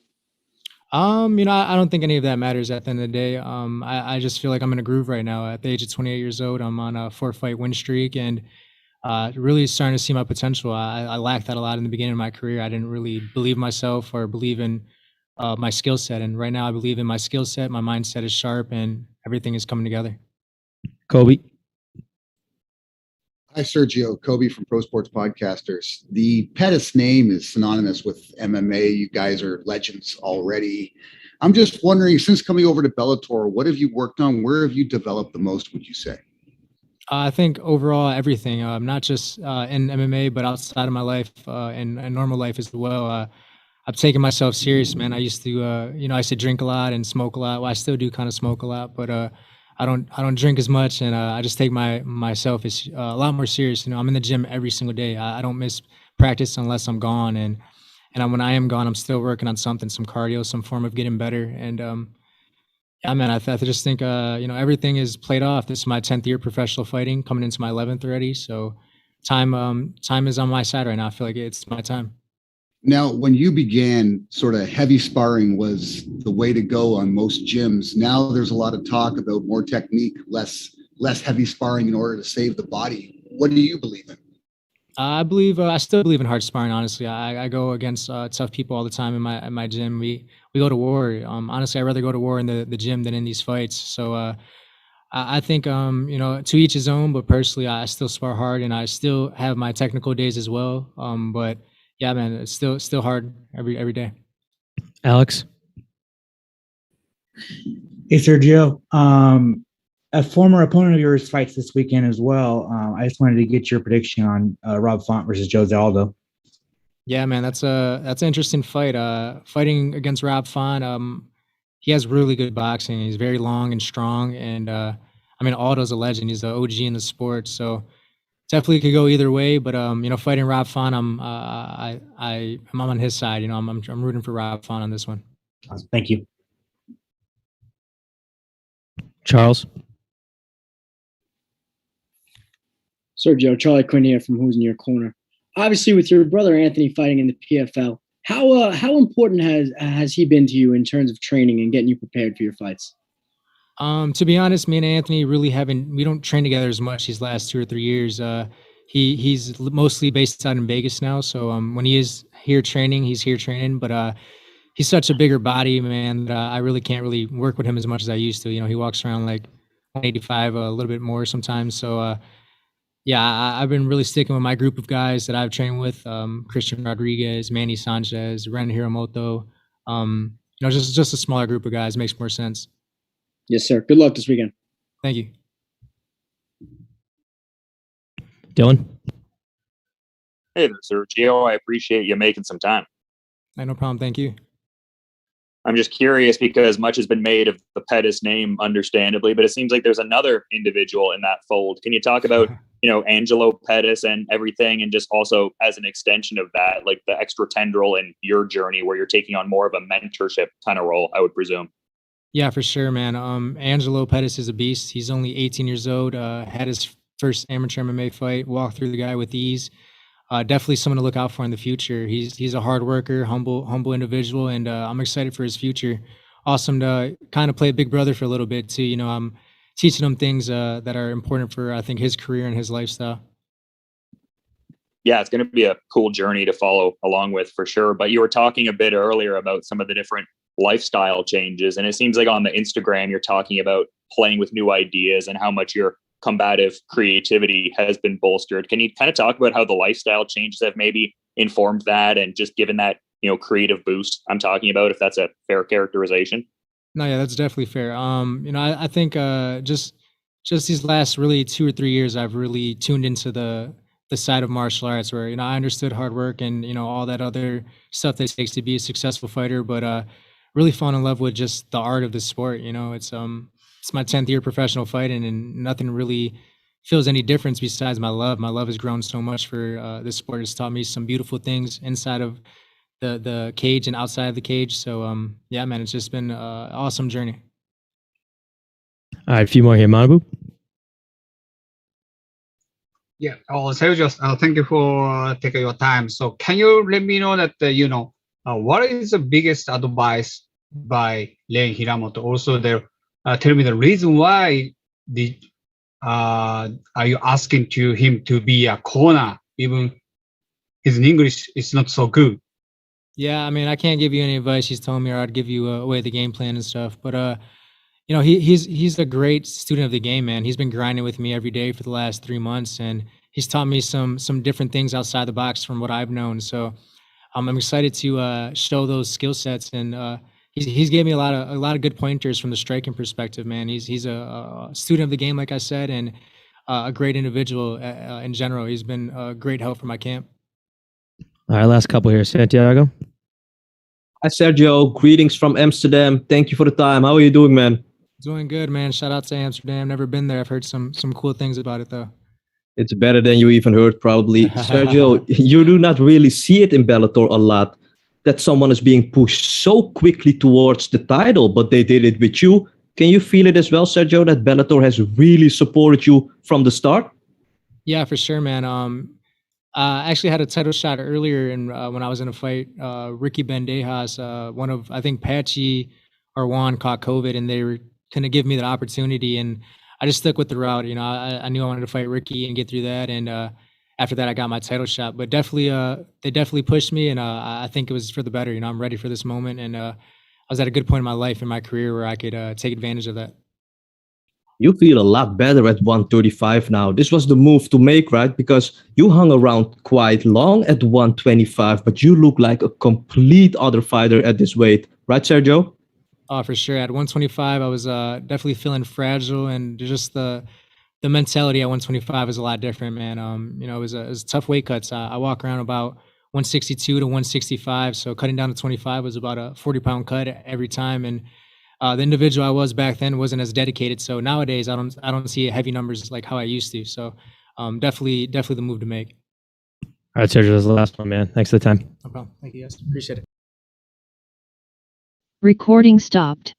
S7: I don't think any of that matters at the end of the day. I just feel like I'm in a groove right now. At the age of 28 years old, I'm on a 4-fight win streak, and really starting to see my potential. I lacked that a lot in the beginning of my career. I didn't really believe myself or believe in my skill set. And right now I believe in my skill set. My mindset is sharp and everything is coming together.
S1: Kobe?
S5: Hi, Sergio. Kobe from Pro Sports Podcasters. The Pettis name is synonymous with MMA. You guys are legends already. I'm just wondering, since coming over to Bellator, what have you worked on? Where have you developed the most, would you say?
S7: I think overall everything, not just in MMA, but outside of my life and normal life as well. I've taken myself serious, man. I used to, I used to drink a lot and smoke a lot. Well, I still do kind of smoke a lot, but I don't drink as much, and I just take myself as a lot more serious. I'm in the gym every single day. I don't miss practice unless I'm gone, and when I am gone, I'm still working on something, some cardio, some form of getting better, and yeah, man, I just think, everything is played off. This is my 10th year professional fighting, coming into my 11th already. So time is on my side right now. I feel like it's my time.
S5: Now, when you began, sort of heavy sparring was the way to go on most gyms. Now there's a lot of talk about more technique, less heavy sparring in order to save the body. What do you believe in?
S7: I still believe in hard sparring, honestly. I go against tough people all the time in my gym. We go to war. Honestly, I'd rather go to war in the gym than in these fights. So I think, to each his own, but personally, I still spar hard and I still have my technical days as well. But yeah, man, it's still hard every day.
S1: Alex?
S22: Hey, Sergio. A former opponent of yours fights this weekend as well. I just wanted to get your prediction on Rob Font versus Jose Aldo.
S7: Yeah, man, that's an interesting fight. Fighting against Rob Font, he has really good boxing. He's very long and strong, and Aldo's a legend. He's the OG in the sport, so definitely could go either way. But fighting Rob Font, I'm on his side. I'm rooting for Rob Font on this one.
S22: Awesome. Thank you.
S1: Charles.
S14: Sergio, Charlie Quinn here from Who's in Your Corner. Obviously, with your brother Anthony fighting in the PFL, how important has he been to you in terms of training and getting you prepared for your fights?
S7: To be honest, me and Anthony really we don't train together as much these last 2 or 3 years. He's mostly based out in Vegas now. So when he is here training, he's here training, but he's such a bigger body, man, that I really can't really work with him as much as I used to. You know, he walks around like 185, a little bit more sometimes. So yeah, I've been really sticking with my group of guys that I've trained with, Christian Rodriguez, Manny Sanchez, Ren Hiramoto. You know, just a smaller group of guys makes more sense.
S14: Yes, sir. Good luck this weekend.
S7: Thank you.
S1: Dylan.
S8: Hey there, Sergio. I appreciate you making some time.
S7: No problem. Thank you.
S8: I'm just curious because much has been made of the Pettis name, understandably, but it seems like there's another individual in that fold. Can you talk about, you know, Angelo Pettis and everything, and just also as an extension of that, like the extra tendril in your journey where you're taking on more of a mentorship kind of role, I would presume?
S7: Yeah, for sure, man. Angelo Pettis is a beast. He's only 18 years old, had his first amateur MMA fight, walked through the guy with ease. Definitely someone to look out for in the future. He's a hard worker, humble individual, and I'm excited for his future. Awesome to kind of play a big brother for a little bit too. You know, I'm teaching him things that are important for, I think, his career and his lifestyle.
S8: Yeah, it's going to be a cool journey to follow along with for sure. But you were talking a bit earlier about some of the different lifestyle changes, and it seems like on the Instagram you're talking about playing with new ideas and how much your combative creativity has been bolstered. Can you kind of talk about how the lifestyle changes have maybe informed that and just given that, you know, creative boost I'm talking about, if that's a fair characterization?
S7: No, yeah, that's definitely fair. You know, I think just these last really 2 or 3 years, I've really tuned into the side of martial arts where, you know, I understood hard work and, you know, all that other stuff that it takes to be a successful fighter, but really fallen in love with just the art of the sport. You know, it's my 10th year professional fighting, and nothing really feels any difference besides my love. My love has grown so much for this sport. It's taught me some beautiful things inside of the cage and outside of the cage. So yeah, man, it's just been an awesome journey.
S1: All right, a few more here, Manabu.
S11: Yeah. Sergio, thank you for taking your time. So can you let me know that, what is the biggest advice by Ren Hiramoto? Also, tell me the reason why are you asking him to be a corner, even his English is not so good?
S7: Yeah, I mean, I can't give you any advice he's telling me, or I'd give you away the game plan and stuff. But you know, he's a great student of the game, man. He's been grinding with me every day for the last 3 months, and he's taught me some different things outside the box from what I've known. So I'm excited to show those skill sets, and he's gave me a lot of good pointers from the striking perspective, man. He's a student of the game, like I said, and a great individual in general. He's been a great help for my camp.
S1: All right, last couple here. Santiago.
S3: Hi, Sergio. Greetings from Amsterdam. Thank you for the time. How are you doing, man?
S7: Doing good, man. Shout out to Amsterdam. Never been there. I've heard some cool things about it, though.
S3: It's better than you even heard, probably. Sergio, you do not really see it in Bellator a lot, that someone is being pushed so quickly towards the title, but they did it with you. Can you feel it as well, Sergio, that Bellator has really supported you from the start?
S7: Yeah, for sure, man. I actually had a title shot earlier when I was in a fight. Ricky Bandejas, one of, I think, Patchy or Juan caught COVID, and they were going to give me that opportunity, and I just stuck with the route. You know, I knew I wanted to fight Ricky and get through that, and after that, I got my title shot. But definitely, they definitely pushed me, and I think it was for the better. You know, I'm ready for this moment, and I was at a good point in my life, in my career, where I could take advantage of that.
S3: You feel a lot better at 135 now. This was the move to make, right? Because you hung around quite long at 125, but you look like a complete other fighter at this weight. Right, Sergio?
S7: Oh, for sure. At 125, I was definitely feeling fragile, and just the mentality at 125 is a lot different, man. You know, it was tough weight cuts. I walk around about 162 to 165, so cutting down to 25 was about a 40-pound cut every time, and the individual I was back then wasn't as dedicated. So nowadays, I don't see heavy numbers like how I used to. So definitely the move to make.
S1: All right, Sergio, that's the last one, man. Thanks for the time.
S7: No problem. Thank you, guys. Appreciate it.
S6: Recording stopped.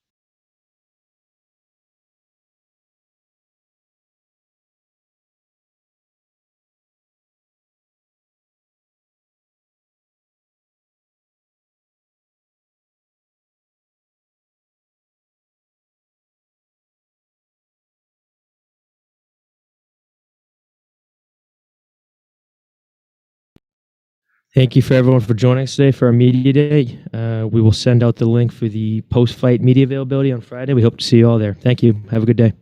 S1: Thank you for everyone for joining us today for our media day. We will send out the link for the post-fight media availability on Friday. We hope to see you all there. Thank you. Have a good day.